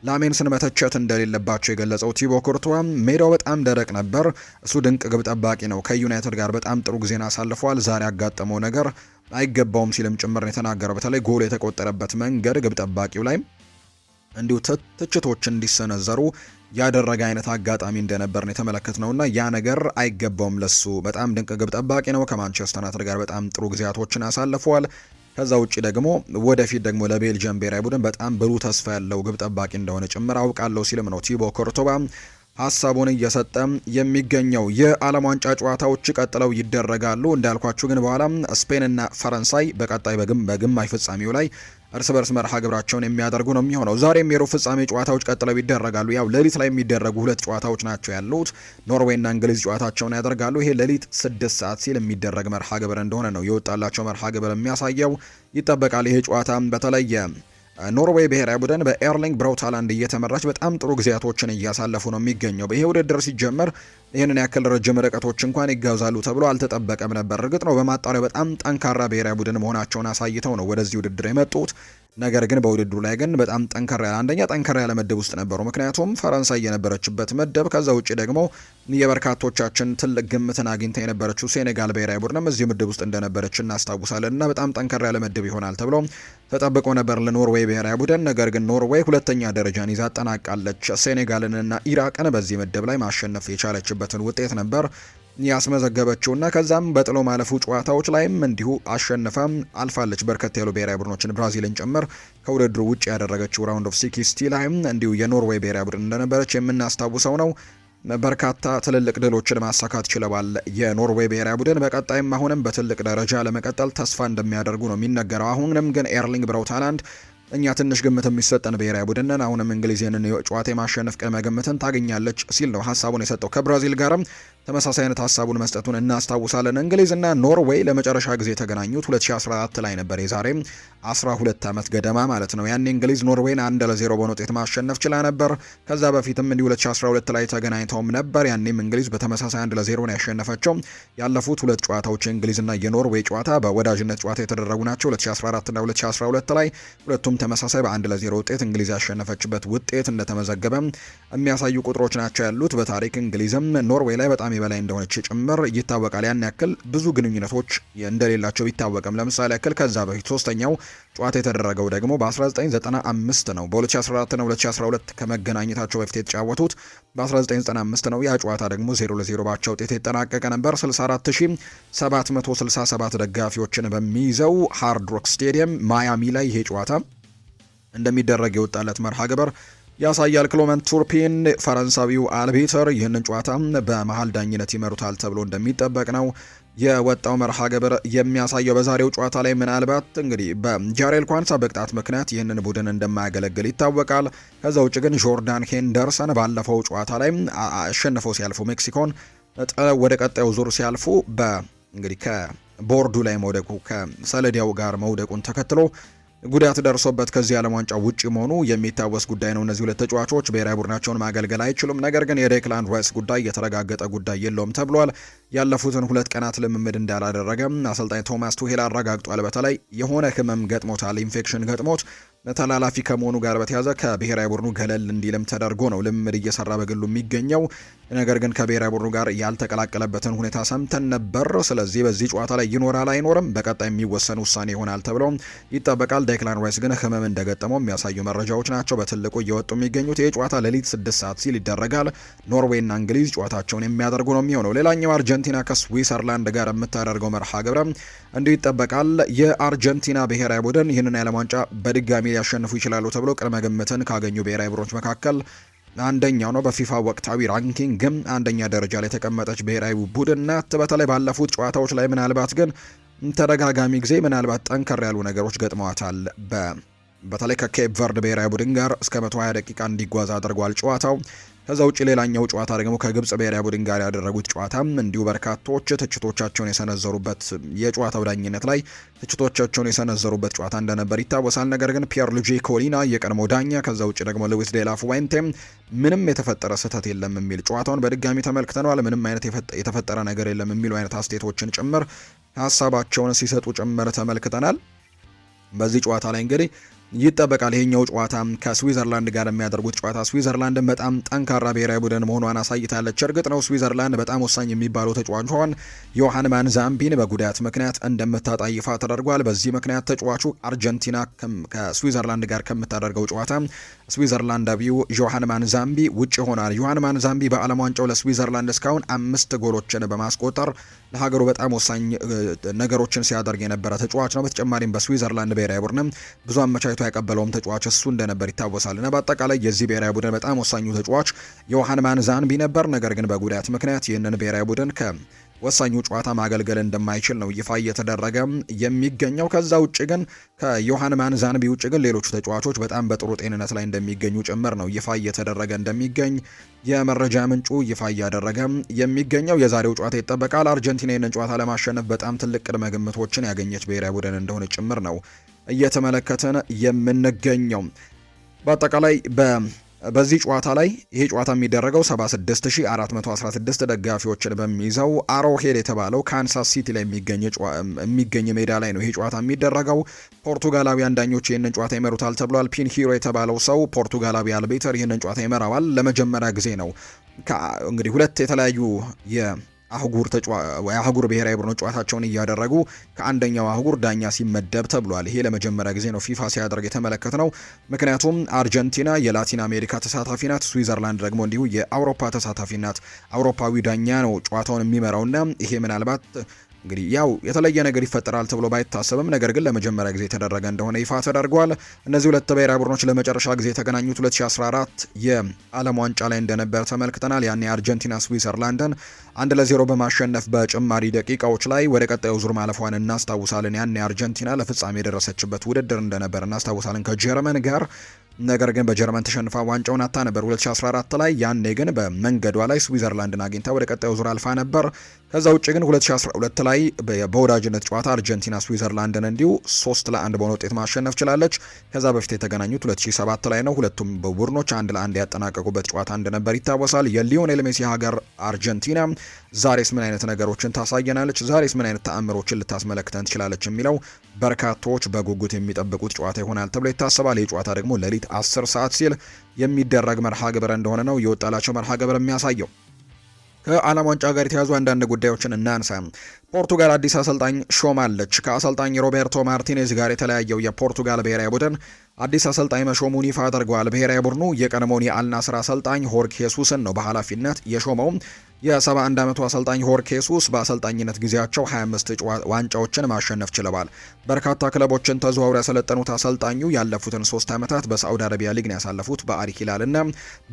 ላሜንስን መተቸት እንደሌለባቸው የገለጸው ቲቦ ኩርቱዋ ሜዳው በጣም ደረቅ ነበር፣ እሱ ድንቅ ግብ ጠባቂ ነው፣ ከዩናይትድ ጋር በጣም ጥሩ ጊዜን አሳልፏል፣ ዛሬ ያጋጠመው ነገር አይገባውም ሲልም ጭምር ነው የተናገረው። በተለይ ጎል የተቆጠረበት መንገድ ግብ ጠባቂው ላይ እንዲሁ ትችቶች እንዲሰነዘሩ ያደረገ አይነት አጋጣሚ እንደነበር ነው የተመለከትነውና ያ ነገር አይገባውም፣ ለሱ በጣም ድንቅ ግብ ጠባቂ ነው፣ ከማንቸስተር ዩናይትድ ጋር በጣም ጥሩ ጊዜያቶችን አሳልፏል፣ ከዛ ውጪ ደግሞ ወደፊት ደግሞ ለቤልጅየም ብሔራዊ ቡድን በጣም ብሩህ ተስፋ ያለው ግብ ጠባቂ እንደሆነ ጭምር አውቃለሁ ሲልም ነው ቲቦ ኩርቱባ ሀሳቡን እየሰጠ የሚገኘው። የዓለም ዋንጫ ጨዋታዎች ቀጥለው ይደረጋሉ እንዳልኳችሁ፣ ግን በኋላ ስፔንና ፈረንሳይ በቀጣይ በግማሽ ፍጻሜው ላይ እርስ በርስ መርሃ ግብራቸውን የሚያደርጉ ነው የሚሆነው። ዛሬም የሩብ ፍጻሜ ጨዋታዎች ቀጥለው ይደረጋሉ። ያው ሌሊት ላይ የሚደረጉ ሁለት ጨዋታዎች ናቸው ያሉት። ኖርዌይና እንግሊዝ ጨዋታቸውን ያደርጋሉ። ይሄ ሌሊት 6 ሰዓት ሲል የሚደረግ መርሃ ግብር እንደሆነ ነው የወጣላቸው መርሃ ግብር የሚያሳየው። ይጠበቃል ይሄ ጨዋታ በተለየ ኖርዌይ ብሔራዊ ቡድን በኤርሊንግ ብራውት ሃላንድ እየተመራች በጣም ጥሩ ጊዜያቶችን እያሳለፉ ነው የሚገኘው። ይሄ ውድድር ሲጀመር ይህንን ያክል ረጅም ርቀቶች እንኳን ይጓዛሉ ተብሎ አልተጠበቀም ነበር። እርግጥ ነው በማጣሪያው በጣም ጠንካራ ብሔራዊ ቡድን መሆናቸውን አሳይተው ነው ወደዚህ ውድድር የመጡት። ነገር ግን በውድድሩ ላይ ግን በጣም ጠንከር ያለ ምድብ ውስጥ ነበሩ። ምክንያቱም ፈረንሳይ የነበረችበት ምድብ፣ ከዛ ውጭ ደግሞ የበርካቶቻችን ትልቅ ግምትን አግኝታ የነበረችው ሴኔጋል ብሔራዊ ቡድንም እዚህ ምድብ ውስጥ እንደነበረች እናስታውሳለን እና በጣም ጠንከር ያለ ምድብ ይሆናል ተብሎ ተጠብቆ ነበር ለኖርዌይ ብሔራዊ ቡድን። ነገር ግን ኖርዌይ ሁለተኛ ደረጃን ይዛ አጠናቃለች። ሴኔጋልንና ኢራቅን በዚህ ምድብ ላይ ማሸነፍ የቻለችበትን ውጤት ነበር ያስመዘገበችውና ከዛም በጥሎ ማለፉ ጨዋታዎች ላይም እንዲሁ አሸንፋ አልፋለች። በርከት ያሉ ብሔራዊ ቡድኖችን ብራዚልን ጭምር ከውድድሩ ውጭ ያደረገችው ራውንድ ኦፍ 16 ላይም እንዲሁ የኖርዌይ ብሔራዊ ቡድን እንደነበረች የምናስታውሰው ነው። በርካታ ትልልቅ ድሎችን ማሳካት ችለዋል የኖርዌይ ብሔራዊ ቡድን። በቀጣይም አሁንም በትልቅ ደረጃ ለመቀጠል ተስፋ እንደሚያደርጉ ነው የሚነገረው። አሁንም ግን ኤርሊንግ ብራውት ሃላንድ እኛ ትንሽ ግምት የሚሰጠን ብሔራዊ ቡድንን አሁንም እንግሊዝን ጨዋታ የማሸነፍ ቅድመ ግምትን ታገኛለች ሲል ነው ሀሳቡን የሰጠው። ከብራዚል ጋርም ተመሳሳይ አይነት ሀሳቡን መስጠቱን እናስታውሳለን። እንግሊዝና ኖርዌይ ለመጨረሻ ጊዜ የተገናኙት 2014 ላይ ነበር፣ የዛሬ 12 ዓመት ገደማ ማለት ነው። ያኔ እንግሊዝ ኖርዌይን 1-0 በሆነ ውጤት ማሸነፍ ችላ ነበር። ከዛ በፊትም እንዲሁ 2012 ላይ ተገናኝተውም ነበር። ያኔም እንግሊዝ በተመሳሳይ 1-0 ነው ያሸነፈችው። ያለፉት ሁለት ጨዋታዎች የእንግሊዝና የኖርዌይ ጨዋታ በወዳጅነት ጨዋታ የተደረጉ ናቸው። 2014 እና 2012 ላይ ሁለቱም ተመሳሳይ በ1-0 ውጤት እንግሊዝ ያሸነፈችበት ውጤት እንደተመዘገበ የሚያሳዩ ቁጥሮች ናቸው ያሉት። በታሪክ እንግሊዝም ኖርዌይ ላይ በጣም የበላይ እንደሆነች ጭምር ይታወቃል። ያን ያክል ብዙ ግንኙነቶች እንደሌላቸው ቢታወቅም ለምሳሌ ያክል ከዛ በፊት ሶስተኛው ጨዋታ የተደረገው ደግሞ በ1995 ነው። በ2014 እና 2012 ከመገናኘታቸው በፊት የተጫወቱት በ1995 ነው። ያ ጨዋታ ደግሞ 0-0 ባቻ ውጤት የተጠናቀቀ ነበር። 64767 ደጋፊዎችን በሚይዘው ሃርድ ሮክ ስቴዲየም ማያሚ ላይ ይሄ ጨዋታ እንደሚደረግ የወጣለት መርሃ ግብር ያሳያል። ክሎመንት ቱርፒን ፈረንሳዊው አልቢተር ይህንን ጨዋታ በመሃል ዳኝነት ይመሩታል ተብሎ እንደሚጠበቅ ነው የወጣው መርሃ ግብር የሚያሳየው። በዛሬው ጨዋታ ላይ ምናልባት እንግዲህ በጃሬል ኳንሳ በቅጣት ምክንያት ይህንን ቡድን እንደማያገለግል ይታወቃል። ከዛ ውጭ ግን ጆርዳን ሄንደርሰን ባለፈው ጨዋታ ላይ አሸንፈው ሲያልፉ ሜክሲኮን ጥለው ወደ ቀጣዩ ዙር ሲያልፉ እንግዲህ ከቦርዱ ላይ መውደቁ ከሰለዲያው ጋር መውደቁን ተከትሎ ጉዳት ደርሶበት ከዚህ ዓለም ዋንጫ ውጪ መሆኑ የሚታወስ ጉዳይ ነው። እነዚህ ሁለት ተጫዋቾች ብሔራዊ ቡድናቸውን ማገልገል አይችሉም። ነገር ግን የዴክላን ራይስ ጉዳይ የተረጋገጠ ጉዳይ የለውም ተብሏል። ያለፉትን 2 ቀናት ልምምድ እንዳላደረገ አሰልጣኝ ቶማስ ቱሄል አረጋግጧል። በተለይ የሆነ ህመም ገጥሞታል፣ ኢንፌክሽን ገጥሞት ተላላፊ ከመሆኑ ጋር በተያያዘ ከብሔራዊ ቡድኑ ገለል እንዲልም ተደርጎ ነው ልምድ እየሰራ በግሉ የሚገኘው። ነገር ግን ከብሔራዊ ቡድኑ ጋር ያልተቀላቀለበትን ሁኔታ ሰምተን ነበር። ስለዚህ በዚህ ጨዋታ ላይ ይኖራል አይኖርም በቀጣይ የሚወሰን ውሳኔ ይሆናል ተብሎ ይጠበቃል። ዴክላን ራይስ ግን ህመም እንደገጠመው የሚያሳዩ መረጃዎች ናቸው በትልቁ እየወጡ የሚገኙት። ይህ ጨዋታ ሌሊት 6 ሰዓት ሲል ይደረጋል። ኖርዌይና እንግሊዝ ጨዋታቸውን የሚያደርጉ ነው የሚሆነው። ሌላኛው አርጀንቲና ከስዊዘርላንድ ጋር የምታደርገው መርሃ ግብረ እንዲሁ ይጠበቃል። የአርጀንቲና ብሔራዊ ቡድን ይህንን የዓለም ዋንጫ በድጋሚ ሊያሸንፉ ይችላሉ ተብሎ ቅድመ ግምትን ካገኙ ብሔራዊ ቡድኖች መካከል አንደኛው ነው። በፊፋ ወቅታዊ ራንኪንግም አንደኛ ደረጃ ላይ የተቀመጠች ብሔራዊ ቡድን ናት። በተለይ ባለፉት ጨዋታዎች ላይ ምናልባት ግን ተደጋጋሚ ጊዜ ምናልባት ጠንከር ያሉ ነገሮች ገጥመዋታል። በተለይ ከኬፕ ቨርድ ብሔራዊ ቡድን ጋር እስከ 120 ደቂቃ እንዲጓዝ አድርጓል ጨዋታው። ከዛ ውጭ ሌላኛው ጨዋታ ደግሞ ከግብጽ ብሔራዊ ቡድን ጋር ያደረጉት ጨዋታም እንዲሁ በርካቶች ትችቶቻቸውን የሰነዘሩበት የጨዋታው ዳኝነት ላይ ትችቶቻቸውን የሰነዘሩበት ጨዋታ እንደነበር ይታወሳል። ነገር ግን ፒየር ሉጂ ኮሊና የቀድሞ ዳኛ፣ ከዛ ውጭ ደግሞ ሉዊስ ዴላ ፉዌንቴ ምንም የተፈጠረ ስህተት የለም የሚል ጨዋታውን በድጋሚ ተመልክተነዋል። ምንም አይነት የተፈጠረ ነገር የለም የሚሉ አይነት አስተያየቶችን ጭምር ሀሳባቸውን ሲሰጡ ጭምር ተመልክተናል። በዚህ ጨዋታ ላይ እንግዲህ ይጠበቃል ይሄኛው ጨዋታ ከስዊዘርላንድ ጋር የሚያደርጉት ጨዋታ። ስዊዘርላንድ በጣም ጠንካራ ብሔራዊ ቡድን መሆኗን አሳይታለች። እርግጥ ነው ስዊዘርላንድ በጣም ወሳኝ የሚባለው ተጫዋቿን ዮሐን ማንዛምቢን በጉዳት ምክንያት እንደምታጣ ይፋ ተደርጓል። በዚህ ምክንያት ተጫዋቹ አርጀንቲና ከስዊዘርላንድ ጋር ከምታደርገው ጨዋታ ስዊዘርላንዳዊው ዮሐን ማንዛምቢ ውጭ ሆኗል። ዮሐን ማንዛምቢ በዓለም ዋንጫው ለስዊዘርላንድ እስካሁን 5 ጎሎችን በማስቆጠር ለሀገሩ በጣም ወሳኝ ነገሮችን ሲያደርግ የነበረ ተጫዋች ነው። በተጨማሪም በስዊዘርላንድ ብሔራዊ ቡድን ብዙ አመቻችቶ ያቀበለውም ተጫዋች እሱ እንደነበር ይታወሳል። እና በአጠቃላይ የዚህ ብሔራዊ ቡድን በጣም ወሳኙ ተጫዋች ዮሐን ማንዛምቢ ነበር። ነገር ግን በጉዳት ምክንያት ይህንን ብሔራዊ ቡድን ወሳኙ ጨዋታ ማገልገል እንደማይችል ነው ይፋ እየተደረገ የሚገኘው። ከዛ ውጭ ግን ከዮሐን ማንዛምቢ ውጭ ግን ሌሎቹ ተጫዋቾች በጣም በጥሩ ጤንነት ላይ እንደሚገኙ ጭምር ነው ይፋ እየተደረገ እንደሚገኝ የመረጃ ምንጩ ይፋ እያደረገ የሚገኘው። የዛሬው ጨዋታ ይጠበቃል። አርጀንቲና ይህንን ጨዋታ ለማሸነፍ በጣም ትልቅ ቅድመ ግምቶችን ያገኘች ብሔራዊ ቡድን እንደሆነ ጭምር ነው እየተመለከተን የምንገኘው። በአጠቃላይ በዚህ ጨዋታ ላይ ይሄ ጨዋታ የሚደረገው 76416 ደጋፊዎችን በሚይዘው አሮሄድ የተባለው ካንሳስ ሲቲ ላይ የሚገኝ ሜዳ ላይ ነው ይሄ ጨዋታ የሚደረገው። ፖርቱጋላዊያን ዳኞች ይህንን ጨዋታ ይመሩታል ተብሏል። ፒን ሂሮ የተባለው ሰው ፖርቱጋላዊ አልቤተር ይህንን ጨዋታ ይመራዋል። ለመጀመሪያ ጊዜ ነው እንግዲህ ሁለት የተለያዩ የአህጉር ብሔራዊ ቡድኖች ጨዋታቸውን እያደረጉ ከአንደኛው አህጉር ዳኛ ሲመደብ ተብሏል። ይሄ ለመጀመሪያ ጊዜ ነው ፊፋ ሲያደርግ የተመለከተ ነው። ምክንያቱም አርጀንቲና የላቲን አሜሪካ ተሳታፊ ናት፣ ስዊዘርላንድ ደግሞ እንዲሁ የአውሮፓ ተሳታፊ ናት። አውሮፓዊ ዳኛ ነው ጨዋታውን የሚመራውና ይሄ ምናልባት እንግዲህ ያው የተለየ ነገር ይፈጠራል ተብሎ ባይታሰብም ነገር ግን ለመጀመሪያ ጊዜ የተደረገ እንደሆነ ይፋ ተደርጓል። እነዚህ ሁለት ብሔራዊ ቡድኖች ለመጨረሻ ጊዜ የተገናኙት 2014 የዓለም ዋንጫ ላይ እንደነበር ተመልክተናል። ያኔ አርጀንቲና ስዊዘርላንድን 1-0 በማሸነፍ በጭማሪ ደቂቃዎች ላይ ወደ ቀጣዩ ዙር ማለፏን እናስታውሳለን። ያኔ አርጀንቲና ለፍጻሜ የደረሰችበት ውድድር እንደነበር እናስታውሳለን ከጀርመን ጋር። ነገር ግን በጀርመን ተሸንፋ ዋንጫውን አታ ነበር 2014 ላይ። ያኔ ግን በመንገዷ ላይ ስዊዘርላንድን አግኝታ ወደ ቀጣዩ ዙር አልፋ ነበር። ከዛ ውጭ ግን 2012 ላይ በወዳጅነት ጨዋታ አርጀንቲና ስዊዘርላንድን እንዲሁ 3-1 በሆነ ውጤት ማሸነፍ ችላለች። ከዛ በፊት የተገናኙት 2007 ላይ ነው። ሁለቱም ቡድኖች 1-1 ያጠናቀቁበት ጨዋታ እንደነበር ይታወሳል። የሊዮኔል ሜሲ ሀገር አርጀንቲና ዛሬስ ምን አይነት ነገሮችን ታሳየናለች? ዛሬስ ምን አይነት ተአምሮችን ልታስመለክተን ትችላለች? የሚለው በርካቶች በጉጉት የሚጠብቁት ጨዋታ ይሆናል ተብሎ ይታሰባል። ይህ ጨዋታ ደግሞ ሌሊት 10 ሰዓት ሲል የሚደረግ መርሃ ግብር እንደሆነ ነው የወጣላቸው መርሃ ግብር የሚያሳየው። ከዓለም ዋንጫ ጋር የተያዙ አንዳንድ ጉዳዮችን እናንሳ። ፖርቱጋል አዲስ አሰልጣኝ ሾማለች። ከአሰልጣኝ ሮቤርቶ ማርቲኔዝ ጋር የተለያየው የፖርቱጋል ብሔራዊ ቡድን አዲስ አሰልጣኝ መሾሙን ይፋ አድርገዋል። ብሔራዊ ቡድኑ የቀድሞውን የአልናስር አሰልጣኝ ሆርግ ሄሱስን ነው በኃላፊነት የሾመው። የ71 ዓመቱ አሰልጣኝ ሆርግ ሄሱስ በአሰልጣኝነት ጊዜያቸው 25 ዋንጫዎችን ማሸነፍ ችለዋል። በርካታ ክለቦችን ተዘዋውረው ያሰለጠኑት አሰልጣኙ ያለፉትን 3 ዓመታት በሳዑዲ አረቢያ ሊግ ነው ያሳለፉት፣ በአል ሂላል እና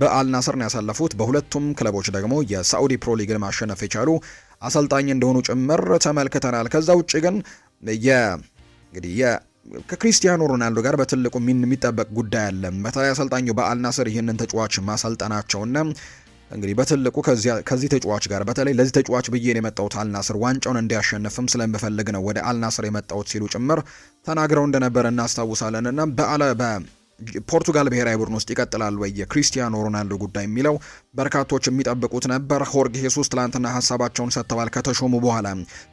በአልናስር ነው ያሳለፉት። በሁለቱም ክለቦች ደግሞ የሳዑዲ ፕሮ ሊግን ማሸነፍ የቻሉ አሰልጣኝ እንደሆኑ ጭምር ተመልክተናል። ከዛ ውጭ ግን እንግዲህ ከክሪስቲያኖ ሮናልዶ ጋር በትልቁ የሚጠበቅ ጉዳይ አለ። በተለይ አሰልጣኙ በአልናስር ይህንን ተጫዋች ማሰልጠናቸውና እንግዲህ በትልቁ ከዚህ ተጫዋች ጋር በተለይ ለዚህ ተጫዋች ብዬ ነው የመጣሁት አልናስር ዋንጫውን እንዲያሸንፍም ስለምፈልግ ነው ወደ አልናስር የመጣሁት ሲሉ ጭምር ተናግረው እንደነበር እናስታውሳለን። እና ፖርቱጋል ብሔራዊ ቡድን ውስጥ ይቀጥላል ወይ የክሪስቲያኖ ሮናልዶ ጉዳይ የሚለው በርካቶች የሚጠብቁት ነበር። ሆርግ ሄሱስ ትላንትና ሀሳባቸውን ሰጥተዋል ከተሾሙ በኋላ።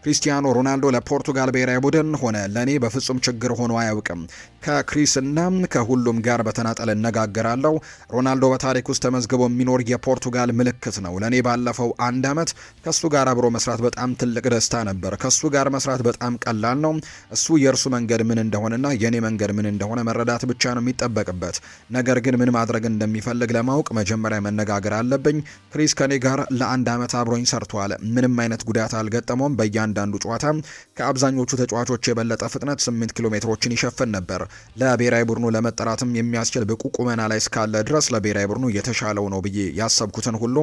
ክሪስቲያኖ ሮናልዶ ለፖርቱጋል ብሔራዊ ቡድን ሆነ ለኔ በፍጹም ችግር ሆኖ አያውቅም። ከክሪስና ከሁሉም ጋር በተናጠል እነጋገራለሁ። ሮናልዶ በታሪክ ውስጥ ተመዝግቦ የሚኖር የፖርቱጋል ምልክት ነው። ለእኔ ባለፈው 1 ዓመት ከሱ ጋር አብሮ መስራት በጣም ትልቅ ደስታ ነበር። ከሱ ጋር መስራት በጣም ቀላል ነው። እሱ የእርሱ መንገድ ምን እንደሆነና የኔ መንገድ ምን እንደሆነ መረዳት ብቻ ነው የሚጠበቅበት። ነገር ግን ምን ማድረግ እንደሚፈልግ ለማወቅ መጀመሪያ መነጋገር አለብኝ። ክሪስ ከኔ ጋር ለ1 ዓመት አብሮኝ ሰርቷል። ምንም አይነት ጉዳት አልገጠመውም። በእያንዳንዱ ጨዋታ ከአብዛኞቹ ተጫዋቾች የበለጠ ፍጥነት 8 ኪሎ ሜትሮችን ይሸፍን ነበር። ለብሔራዊ ቡድኑ ለመጠራትም የሚያስችል ብቁ ቁመና ላይ እስካለ ድረስ ለብሔራዊ ቡድኑ የተሻለው ነው ብዬ ያሰብኩትን ሁሉ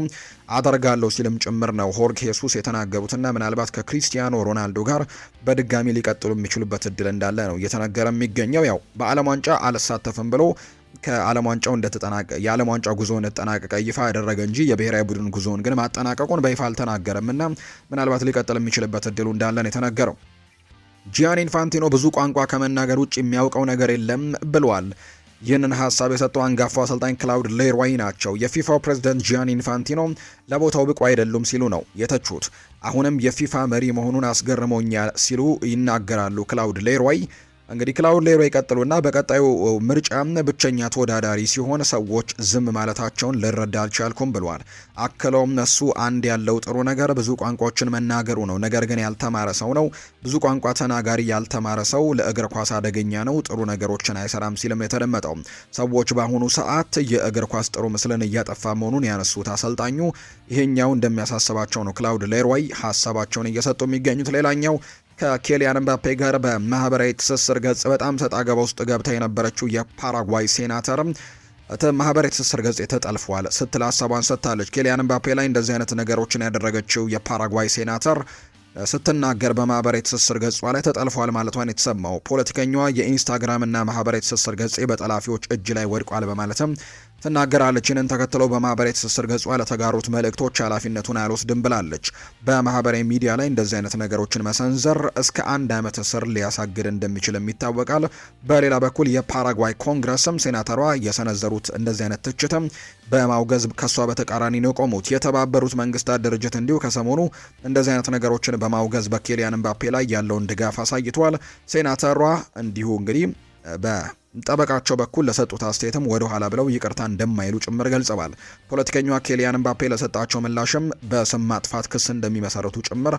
አደርጋለሁ ሲልም ጭምር ነው ሆርግ ሄሱስ የተናገሩትና ምናልባት ከክሪስቲያኖ ሮናልዶ ጋር በድጋሚ ሊቀጥሉ የሚችሉበት እድል እንዳለ ነው እየተነገረ የሚገኘው። ያው በዓለም ዋንጫ አልሳተፍም ብሎ ከዓለም ዋንጫው የዓለም ዋንጫ ጉዞውን እንደተጠናቀቀ ይፋ ያደረገ እንጂ የብሔራዊ ቡድን ጉዞውን ግን ማጠናቀቁን በይፋ አልተናገረምና ምናልባት ሊቀጥል የሚችልበት እድሉ እንዳለ ነው የተነገረው። ጂያኒ ኢንፋንቲኖ ብዙ ቋንቋ ከመናገር ውጭ የሚያውቀው ነገር የለም ብሏል። ይህንን ሀሳብ የሰጠው አንጋፋው አሰልጣኝ ክላውድ ሌሮይ ናቸው። የፊፋው ፕሬዝዳንት ጂያኒ ኢንፋንቲኖ ለቦታው ብቁ አይደሉም ሲሉ ነው የተቹት። አሁንም የፊፋ መሪ መሆኑን አስገርሞኛል ሲሉ ይናገራሉ ክላውድ ሌሮይ። እንግዲህ ክላውድ ሌሮይ ይቀጥሉና በቀጣዩ ምርጫ ብቸኛ ተወዳዳሪ ሲሆን ሰዎች ዝም ማለታቸውን ልረዳ አልቻልኩም ብሏል። አክለውም እሱ አንድ ያለው ጥሩ ነገር ብዙ ቋንቋዎችን መናገሩ ነው። ነገር ግን ያልተማረ ሰው ነው። ብዙ ቋንቋ ተናጋሪ ያልተማረ ሰው ለእግር ኳስ አደገኛ ነው፣ ጥሩ ነገሮችን አይሰራም ሲልም የተደመጠው። ሰዎች በአሁኑ ሰዓት የእግር ኳስ ጥሩ ምስልን እያጠፋ መሆኑን ያነሱት አሰልጣኙ ይሄኛው እንደሚያሳስባቸው ነው ክላውድ ሌሮይ ሀሳባቸውን እየሰጡ የሚገኙት። ሌላኛው ከኬሊያን ምባፔ ጋር በማህበራዊ ትስስር ገጽ በጣም ሰጣ ገባ ውስጥ ገብታ የነበረችው የፓራጓይ ሴናተር ማህበራዊ ትስስር ገጽ ተጠልፏል ስትል ሀሳቧን ሰጥታለች። ኬሊያን ምባፔ ላይ እንደዚህ አይነት ነገሮችን ያደረገችው የፓራጓይ ሴናተር ስትናገር በማህበራዊ ትስስር ገጿ ላይ ተጠልፏል ማለቷን የተሰማው ፖለቲከኛዋ የኢንስታግራም እና ማህበራዊ ትስስር ገጽ በጠላፊዎች እጅ ላይ ወድቋል በማለትም ትናገራለች። ይህንን ተከትለው በማህበራዊ ትስስር ገጿ ለተጋሩት መልእክቶች ኃላፊነቱን አልወስድም ብላለች። በማህበራዊ ሚዲያ ላይ እንደዚህ አይነት ነገሮችን መሰንዘር እስከ 1 ዓመት እስር ሊያሳግድ እንደሚችልም ይታወቃል። በሌላ በኩል የፓራጓይ ኮንግረስም ሴናተሯ የሰነዘሩት እንደዚህ አይነት ትችትም በማውገዝ ከሷ በተቃራኒ ነው ቆሙት። የተባበሩት መንግስታት ድርጅት እንዲሁ ከሰሞኑ እንደዚህ አይነት ነገሮችን በማውገዝ በኬሊያን ምባፔ ላይ ያለውን ድጋፍ አሳይቷል። ሴናተሯ እንዲሁ እንግዲህ ጠበቃቸው በኩል ለሰጡት አስተያየትም ወደ ኋላ ብለው ይቅርታ እንደማይሉ ጭምር ገልጸዋል። ፖለቲከኛዋ ኬሊያን ምባፔ ለሰጣቸው ምላሽም በስም ማጥፋት ክስ እንደሚመሰረቱ ጭምር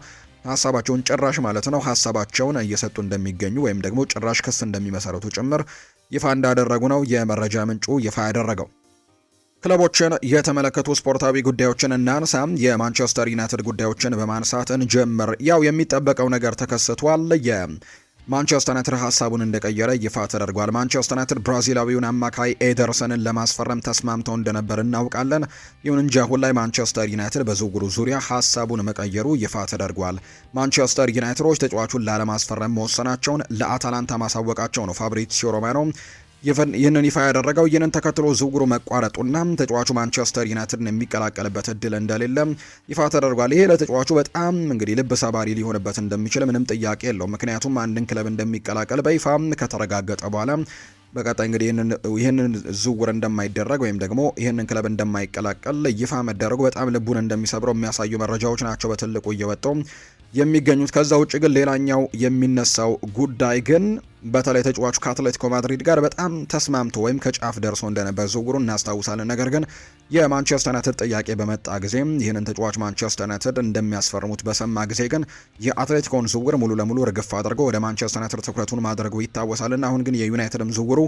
ሀሳባቸውን ጭራሽ ማለት ነው ሀሳባቸውን እየሰጡ እንደሚገኙ ወይም ደግሞ ጭራሽ ክስ እንደሚመሰረቱ ጭምር ይፋ እንዳደረጉ ነው የመረጃ ምንጩ ይፋ ያደረገው። ክለቦችን የተመለከቱ ስፖርታዊ ጉዳዮችን እናንሳ። የማንቸስተር ዩናይትድ ጉዳዮችን በማንሳት እንጀምር። ያው የሚጠበቀው ነገር ተከስቷል። ማንቸስተር ዩናይትድ ሀሳቡን እንደቀየረ ይፋ ተደርጓል። ማንቸስተር ዩናይትድ ብራዚላዊውን አማካይ ኤደርሰንን ለማስፈረም ተስማምተው እንደነበር እናውቃለን። ይሁን እንጂ አሁን ላይ ማንቸስተር ዩናይትድ በዝውውሩ ዙሪያ ሀሳቡን መቀየሩ ይፋ ተደርጓል። ማንቸስተር ዩናይትዶች ተጫዋቹን ላለማስፈረም መወሰናቸውን ለአታላንታ ማሳወቃቸው ነው ፋብሪዚዮ ሮማኖ ይህንን ይፋ ያደረገው። ይህንን ተከትሎ ዝውውሩ መቋረጡና ተጫዋቹ ማንቸስተር ዩናይትድን የሚቀላቀልበት እድል እንደሌለ ይፋ ተደርጓል። ይሄ ለተጫዋቹ በጣም እንግዲህ ልብ ሰባሪ ሊሆንበት እንደሚችል ምንም ጥያቄ የለው። ምክንያቱም አንድን ክለብ እንደሚቀላቀል በይፋ ከተረጋገጠ በኋላ በቀጣይ እንግዲህ ይህንን ዝውውር እንደማይደረግ ወይም ደግሞ ይህንን ክለብ እንደማይቀላቀል ይፋ መደረጉ በጣም ልቡን እንደሚሰብረው የሚያሳዩ መረጃዎች ናቸው በትልቁ እየወጡ የሚገኙት። ከዛ ውጭ ግን ሌላኛው የሚነሳው ጉዳይ ግን በተለይ ተጫዋቹ ከአትሌቲኮ ማድሪድ ጋር በጣም ተስማምቶ ወይም ከጫፍ ደርሶ እንደነበር ዝውውሩ እናስታውሳለን። ነገር ግን የማንቸስተር ዩናይትድ ጥያቄ በመጣ ጊዜ ይህንን ተጫዋች ማንቸስተር ዩናይትድ እንደሚያስፈርሙት በሰማ ጊዜ ግን የአትሌቲኮን ዝውውር ሙሉ ለሙሉ ርግፍ አድርጎ ወደ ማንቸስተር ዩናይትድ ትኩረቱን ማድረጉ ይታወሳልና አሁን ግን የዩናይትድም ዝውውሩ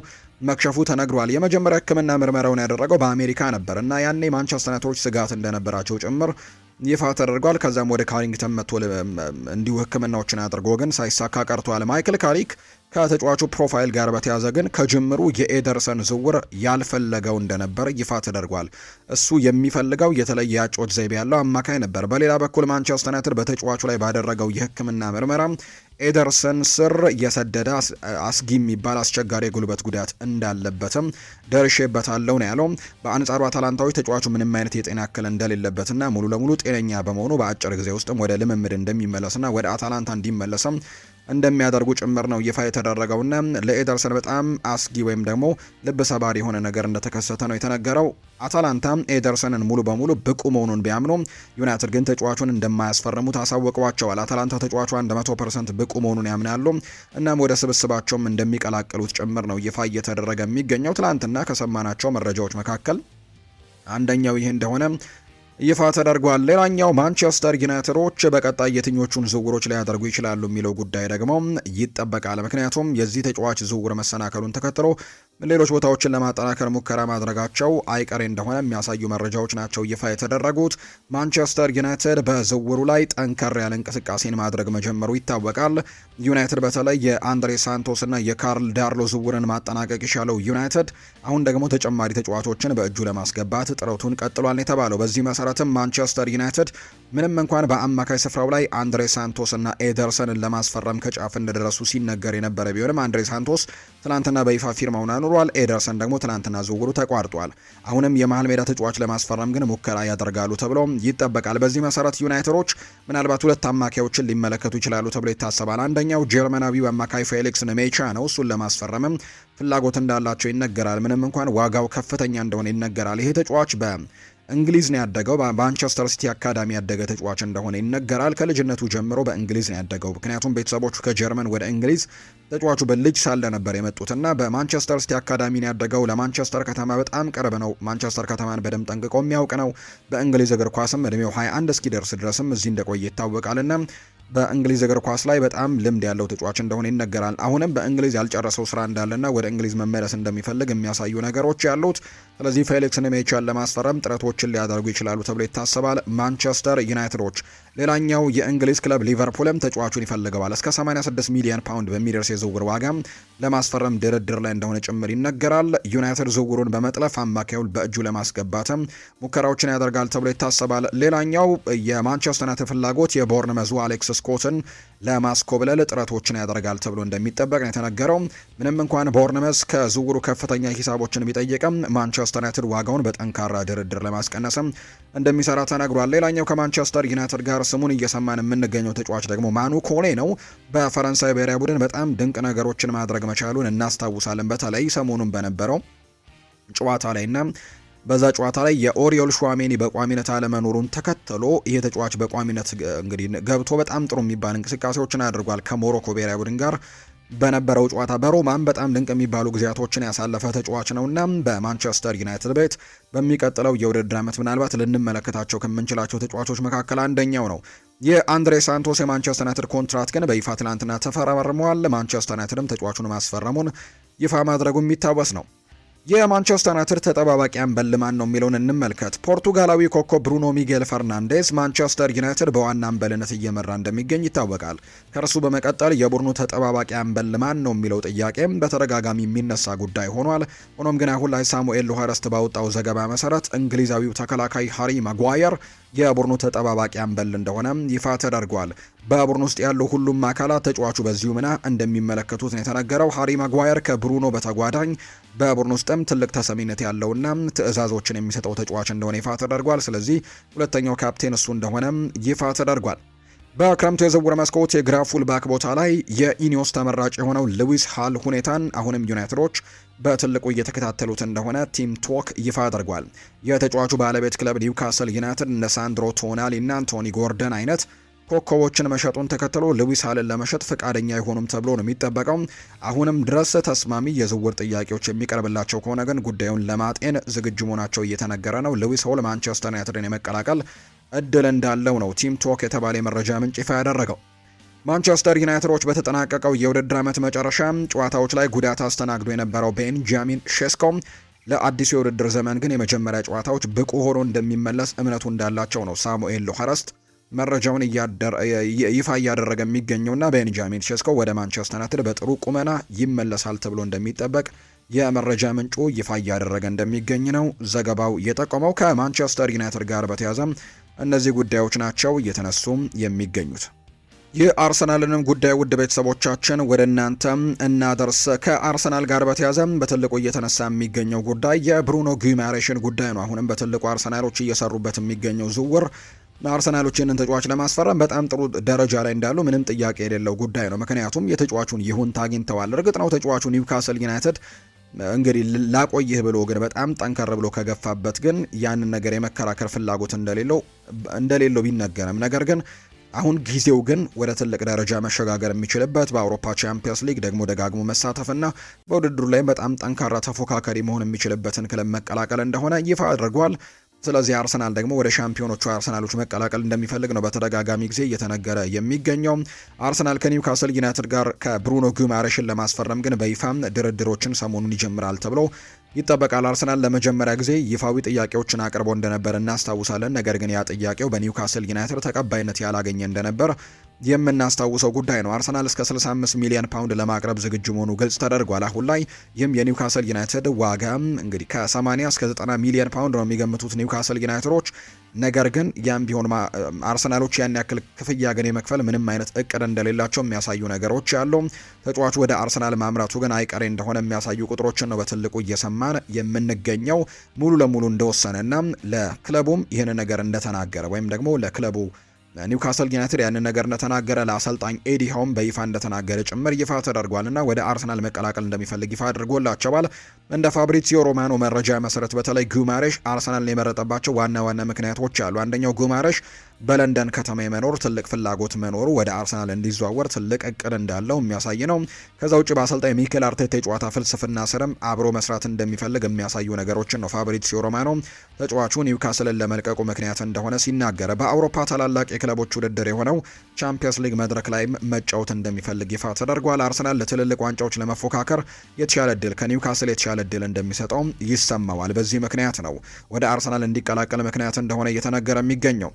መክሸፉ ተነግሯል። የመጀመሪያ ሕክምና ምርመራውን ያደረገው በአሜሪካ ነበር እና ያኔ ማንቸስተር ዩናይትዶች ስጋት እንደነበራቸው ጭምር ይፋ ተደርጓል። ከዛም ወደ ካሪንግተን መጥቶ እንዲሁ ሕክምናዎችን አድርጎ ግን ሳይሳካ ቀርቷል። ማይክል ካሪክ ከተጫዋቹ ፕሮፋይል ጋር በተያዘ ግን ከጅምሩ የኤደርሰን ዝውውር ያልፈለገው እንደነበር ይፋ ተደርጓል። እሱ የሚፈልገው የተለየ ያጮች ዘይቤ ያለው አማካይ ነበር። በሌላ በኩል ማንቸስተር ዩናይትድ በተጫዋቹ ላይ ባደረገው የሕክምና ምርመራ ኤደርሰን ስር የሰደደ አስጊ የሚባል አስቸጋሪ የጉልበት ጉዳት እንዳለበትም ደርሼበታለሁ ነው ያለው። በአንጻሩ አታላንታዎች ተጫዋቹ ምንም አይነት የጤና እክል እንደሌለበትና ሙሉ ለሙሉ ጤነኛ በመሆኑ በአጭር ጊዜ ውስጥም ወደ ልምምድ እንደሚመለስና ወደ አታላንታ እንዲመለስም እንደሚያደርጉ ጭምር ነው ይፋ የተደረገውና ለኤደርሰን በጣም አስጊ ወይም ደግሞ ልብ ሰባሪ የሆነ ነገር እንደተከሰተ ነው የተነገረው። አታላንታ ኤደርሰንን ሙሉ በሙሉ ብቁ መሆኑን ቢያምኑም ዩናይትድ ግን ተጫዋቹን እንደማያስፈርሙት አሳውቀዋቸዋል። አታላንታ ተጫዋቹ 100% ብቁ መሆኑን ያምናሉ። እናም ወደ ስብስባቸውም እንደሚቀላቅሉት ጭምር ነው ይፋ እየተደረገ የሚገኘው። ትላንትና ከሰማናቸው መረጃዎች መካከል አንደኛው ይሄ እንደሆነ ይፋ ተደርጓል። ሌላኛው ማንቸስተር ዩናይትዶች በቀጣይ የትኞቹን ዝውውሮች ሊያደርጉ ይችላሉ የሚለው ጉዳይ ደግሞ ይጠበቃል። ምክንያቱም የዚህ ተጫዋች ዝውውር መሰናከሉን ተከትሎ ሌሎች ቦታዎችን ለማጠናከር ሙከራ ማድረጋቸው አይቀሬ እንደሆነ የሚያሳዩ መረጃዎች ናቸው ይፋ የተደረጉት። ማንቸስተር ዩናይትድ በዝውውሩ ላይ ጠንከር ያለ እንቅስቃሴን ማድረግ መጀመሩ ይታወቃል። ዩናይትድ በተለይ የአንድሬ ሳንቶስ እና የካርል ዳርሎ ዝውውርን ማጠናቀቅ የቻለው ዩናይትድ አሁን ደግሞ ተጨማሪ ተጫዋቾችን በእጁ ለማስገባት ጥረቱን ቀጥሏል የተባለው። በዚህ መሰረትም ማንቸስተር ዩናይትድ ምንም እንኳን በአማካይ ስፍራው ላይ አንድሬ ሳንቶስ እና ኤደርሰንን ለማስፈረም ከጫፍ እንደደረሱ ሲነገር የነበረ ቢሆንም አንድሬ ሳንቶስ ትናንትና በይፋ ፊርማውን አኑሯል። ኤደርሰን ደግሞ ትናንትና ዝውውሩ ተቋርጧል። አሁንም የመሃል ሜዳ ተጫዋች ለማስፈረም ግን ሙከራ ያደርጋሉ ተብሎ ይጠበቃል። በዚህ መሰረት ዩናይትዶች ምናልባት ሁለት አማካዮችን ሊመለከቱ ይችላሉ ተብሎ ይታሰባል። አንደኛው ጀርመናዊው አማካይ ፌሊክስ ነሜቻ ነው። እሱን ለማስፈረምም ፍላጎት እንዳላቸው ይነገራል። ምንም እንኳን ዋጋው ከፍተኛ እንደሆነ ይነገራል። ይሄ ተጫዋች እንግሊዝ ነው ያደገው። በማንቸስተር ሲቲ አካዳሚ ያደገ ተጫዋች እንደሆነ ይነገራል። ከልጅነቱ ጀምሮ በእንግሊዝ ነው ያደገው። ምክንያቱም ቤተሰቦቹ ከጀርመን ወደ እንግሊዝ ተጫዋቹ በልጅ ሳለ ነበር የመጡትና በማንቸስተር ሲቲ አካዳሚ ነው ያደገው። ለማንቸስተር ከተማ በጣም ቅርብ ነው። ማንቸስተር ከተማን በደንብ ጠንቅቆ የሚያውቅ ነው። በእንግሊዝ እግር ኳስም እድሜው 21 እስኪደርስ ድረስም እዚህ እንደቆየ ይታወቃልና በእንግሊዝ እግር ኳስ ላይ በጣም ልምድ ያለው ተጫዋች እንደሆነ ይነገራል። አሁንም በእንግሊዝ ያልጨረሰው ስራ እንዳለና ወደ እንግሊዝ መመለስ እንደሚፈልግ የሚያሳዩ ነገሮች ያሉት። ስለዚህ ፌሊክስ ኔሜቻን ለማስፈረም ጥረቶችን ሊያደርጉ ይችላሉ ተብሎ ይታሰባል ማንቸስተር ዩናይትዶች። ሌላኛው የእንግሊዝ ክለብ ሊቨርፑልም ተጫዋቹን ይፈልገዋል። እስከ 86 ሚሊዮን ፓውንድ በሚደርስ የዝውውር ዋጋ ለማስፈረም ድርድር ላይ እንደሆነ ጭምር ይነገራል። ዩናይትድ ዝውውሩን በመጥለፍ አማካዩን በእጁ ለማስገባትም ሙከራዎችን ያደርጋል ተብሎ ይታሰባል። ሌላኛው የማንቸስተር ዩናይትድ ፍላጎት የቦርንመዙ አሌክስ ስኮትን ለማስኮብለል ጥረቶችን ያደርጋል ተብሎ እንደሚጠበቅ ነው የተነገረው። ምንም እንኳን ቦርንመዝ ከዝውውሩ ከፍተኛ ሂሳቦችን ቢጠይቅም ማንቸስተር ዩናይትድ ዋጋውን በጠንካራ ድርድር ለማስቀነስም እንደሚሰራ ተነግሯል። ሌላኛው ከማንቸስተር ዩናይትድ ጋር ስሙን እየሰማን የምንገኘው ተጫዋች ደግሞ ማኑ ኮኔ ነው። በፈረንሳይ ብሔራዊ ቡድን በጣም ድንቅ ነገሮችን ማድረግ መቻሉን እናስታውሳለን። በተለይ ሰሞኑን በነበረው ጨዋታ ላይና በዛ ጨዋታ ላይ የኦሪዮል ሹዋሜኒ በቋሚነት አለመኖሩን ተከትሎ ይሄ ተጫዋች በቋሚነት እንግዲህ ገብቶ በጣም ጥሩ የሚባል እንቅስቃሴዎችን አድርጓል ከሞሮኮ ብሔራዊ ቡድን ጋር በነበረው ጨዋታ። በሮማም በጣም ድንቅ የሚባሉ ጊዜያቶችን ያሳለፈ ተጫዋች ነውና በማንቸስተር ዩናይትድ ቤት በሚቀጥለው የውድድር ዓመት ምናልባት ልንመለከታቸው ከምንችላቸው ተጫዋቾች መካከል አንደኛው ነው። የአንድሬ ሳንቶስ የማንቸስተር ዩናይትድ ኮንትራት ግን በይፋ ትላንትና ተፈራርመዋል። ማንቸስተር ዩናይትድም ተጫዋቹን ማስፈረሙን ይፋ ማድረጉ የሚታወስ ነው። የማንቸስተር ዩናይትድ ተጠባባቂ አምበል ማን ነው የሚለውን እንመልከት። ፖርቱጋላዊ ኮከብ ብሩኖ ሚጌል ፈርናንዴዝ ማንቸስተር ዩናይትድ በዋና አምበልነት እየመራ እንደሚገኝ ይታወቃል። ከእርሱ በመቀጠል የቡድኑ ተጠባባቂ አምበል ማን ነው የሚለው ጥያቄም በተደጋጋሚ የሚነሳ ጉዳይ ሆኗል። ሆኖም ግን አሁን ላይ ሳሙኤል ሉሃረስት ባወጣው ዘገባ መሰረት እንግሊዛዊው ተከላካይ ሃሪ ማጓየር የቡድኑ ተጠባባቂ አምበል እንደሆነ ይፋ ተደርጓል። በቡድኑ ውስጥ ያሉ ሁሉም አካላት ተጫዋቹ በዚሁ ምና እንደሚመለከቱት ነው የተነገረው። ሃሪ ማጓየር ከብሩኖ በተጓዳኝ በቡድኑ ውስጥም ትልቅ ተሰሚነት ያለውና ትዕዛዞችን የሚሰጠው ተጫዋች እንደሆነ ይፋ ተደርጓል። ስለዚህ ሁለተኛው ካፕቴን እሱ እንደሆነ ይፋ ተደርጓል። በክረምቱ የዝውውር መስኮት የግራ ፉልባክ ቦታ ላይ የኢኒዮስ ተመራጭ የሆነው ሉዊስ ሃል ሁኔታን አሁንም ዩናይትዶች በትልቁ እየተከታተሉት እንደሆነ ቲም ቶክ ይፋ አድርጓል። የተጫዋቹ ባለቤት ክለብ ኒውካስል ዩናይትድ እንደ ሳንድሮ ቶናሊ እና አንቶኒ ጎርደን አይነት ኮከቦችን መሸጡን ተከትሎ ሉዊስ ሃልን ለመሸጥ ፈቃደኛ አይሆኑም ተብሎ ነው የሚጠበቀው። አሁንም ድረስ ተስማሚ የዝውውር ጥያቄዎች የሚቀርብላቸው ከሆነ ግን ጉዳዩን ለማጤን ዝግጁ መሆናቸው እየተነገረ ነው። ሉዊስ ሆል ማንቸስተር ዩናይትድን የመቀላቀል እድል እንዳለው ነው ቲም ቶክ የተባለ የመረጃ ምንጭ ይፋ ያደረገው። ማንቸስተር ዩናይትዶች በተጠናቀቀው የውድድር ዓመት መጨረሻ ጨዋታዎች ላይ ጉዳት አስተናግዶ የነበረው ቤንጃሚን ሼስኮ ለአዲሱ የውድድር ዘመን ግን የመጀመሪያ ጨዋታዎች ብቁ ሆኖ እንደሚመለስ እምነቱ እንዳላቸው ነው ሳሙኤል ሉሃረስት መረጃውን ይፋ እያደረገ የሚገኘውና ቤንጃሚን ሼስኮ ወደ ማንቸስተር ዩናይትድ በጥሩ ቁመና ይመለሳል ተብሎ እንደሚጠበቅ የመረጃ ምንጩ ይፋ እያደረገ እንደሚገኝ ነው ዘገባው የጠቆመው። ከማንቸስተር ዩናይትድ ጋር በተያያዘ እነዚህ ጉዳዮች ናቸው እየተነሱ የሚገኙት። የአርሰናልንም ጉዳይ ውድ ቤተሰቦቻችን ወደ እናንተ እናደርስ። ከአርሰናል ጋር በተያያዘ በትልቁ እየተነሳ የሚገኘው ጉዳይ የብሩኖ ጊማሬሽን ጉዳይ ነው። አሁንም በትልቁ አርሰናሎች እየሰሩበት የሚገኘው ዝውውር አርሰናሎች ይህንን ተጫዋች ለማስፈረም በጣም ጥሩ ደረጃ ላይ እንዳሉ ምንም ጥያቄ የሌለው ጉዳይ ነው። ምክንያቱም የተጫዋቹን ይሁንታ አግኝተዋል። እርግጥ ነው ተጫዋቹ ኒውካስል ዩናይትድ እንግዲህ ላቆይህ ብሎ ግን በጣም ጠንከር ብሎ ከገፋበት ግን ያንን ነገር የመከራከር ፍላጎት እንደሌለው ቢነገርም ነገር ግን አሁን ጊዜው ግን ወደ ትልቅ ደረጃ መሸጋገር የሚችልበት በአውሮፓ ቻምፒየንስ ሊግ ደግሞ ደጋግሞ መሳተፍና በውድድሩ ላይ በጣም ጠንካራ ተፎካካሪ መሆን የሚችልበትን ክለብ መቀላቀል እንደሆነ ይፋ አድርጓል። ስለዚህ አርሰናል ደግሞ ወደ ሻምፒዮኖቹ አርሰናሎች መቀላቀል እንደሚፈልግ ነው በተደጋጋሚ ጊዜ እየተነገረ የሚገኘው። አርሰናል ከኒውካስል ዩናይትድ ጋር ከብሩኖ ጉማሬሽን ለማስፈረም ግን በይፋም ድርድሮችን ሰሞኑን ይጀምራል ተብሎ ይጠበቃል። አርሰናል ለመጀመሪያ ጊዜ ይፋዊ ጥያቄዎችን አቅርቦ እንደነበር እናስታውሳለን። ነገር ግን ያ ጥያቄው በኒውካስል ዩናይትድ ተቀባይነት ያላገኘ እንደነበር የምናስታውሰው ጉዳይ ነው። አርሰናል እስከ 65 ሚሊዮን ፓውንድ ለማቅረብ ዝግጁ መሆኑ ግልጽ ተደርጓል። አሁን ላይ ይህም የኒውካስል ዩናይትድ ዋጋ እንግዲህ ከ80 እስከ 90 ሚሊዮን ፓውንድ ነው የሚገምቱት ኒውካስል ዩናይትዶች። ነገር ግን ያም ቢሆን አርሰናሎች ያን ያክል ክፍያ ግን የመክፈል ምንም አይነት እቅድ እንደሌላቸው የሚያሳዩ ነገሮች አሉ። ተጫዋቹ ወደ አርሰናል ማምራቱ ግን አይቀሬ እንደሆነ የሚያሳዩ ቁጥሮችን ነው በትልቁ እየሰማን የምንገኘው። ሙሉ ለሙሉ እንደወሰነና ለክለቡም ይህን ነገር እንደተናገረ ወይም ደግሞ ለክለቡ ኒውካስል ዩናይትድ ያንን ነገር እንደተናገረ ለአሰልጣኝ ኤዲ ሃውም በይፋ እንደተናገረ ጭምር ይፋ ተደርጓልና ወደ አርሰናል መቀላቀል እንደሚፈልግ ይፋ አድርጎላቸዋል። እንደ ፋብሪዚዮ ሮማኖ መረጃ መሰረት በተለይ ጉማሬሽ አርሰናልን የመረጠባቸው ዋና ዋና ምክንያቶች አሉ። አንደኛው ጉማሬሽ በለንደን ከተማ የመኖር ትልቅ ፍላጎት መኖሩ ወደ አርሰናል እንዲዘዋወር ትልቅ እቅድ እንዳለው የሚያሳይ ነው። ከዛ ውጭ በአሰልጣኝ ሚኬል አርቴታ የጨዋታ ፍልስፍና ስርም አብሮ መስራት እንደሚፈልግ የሚያሳዩ ነገሮችን ነው ፋብሪዚዮ ሮማኖ ተጫዋቹ ኒውካስልን ለመልቀቁ ምክንያት እንደሆነ ሲናገር። በአውሮፓ ታላላቅ የክለቦች ውድድር የሆነው ቻምፒየንስ ሊግ መድረክ ላይ መጫወት እንደሚፈልግ ይፋ ተደርጓል። አርሰናል ለትልልቅ ዋንጫዎች ለመፎካከር የተሻለ እድል ከኒውካስል የተሻለ እድል እንደሚሰጠው ይሰማዋል። በዚህ ምክንያት ነው ወደ አርሰናል እንዲቀላቀል ምክንያት እንደሆነ እየተነገረ የሚገኘው።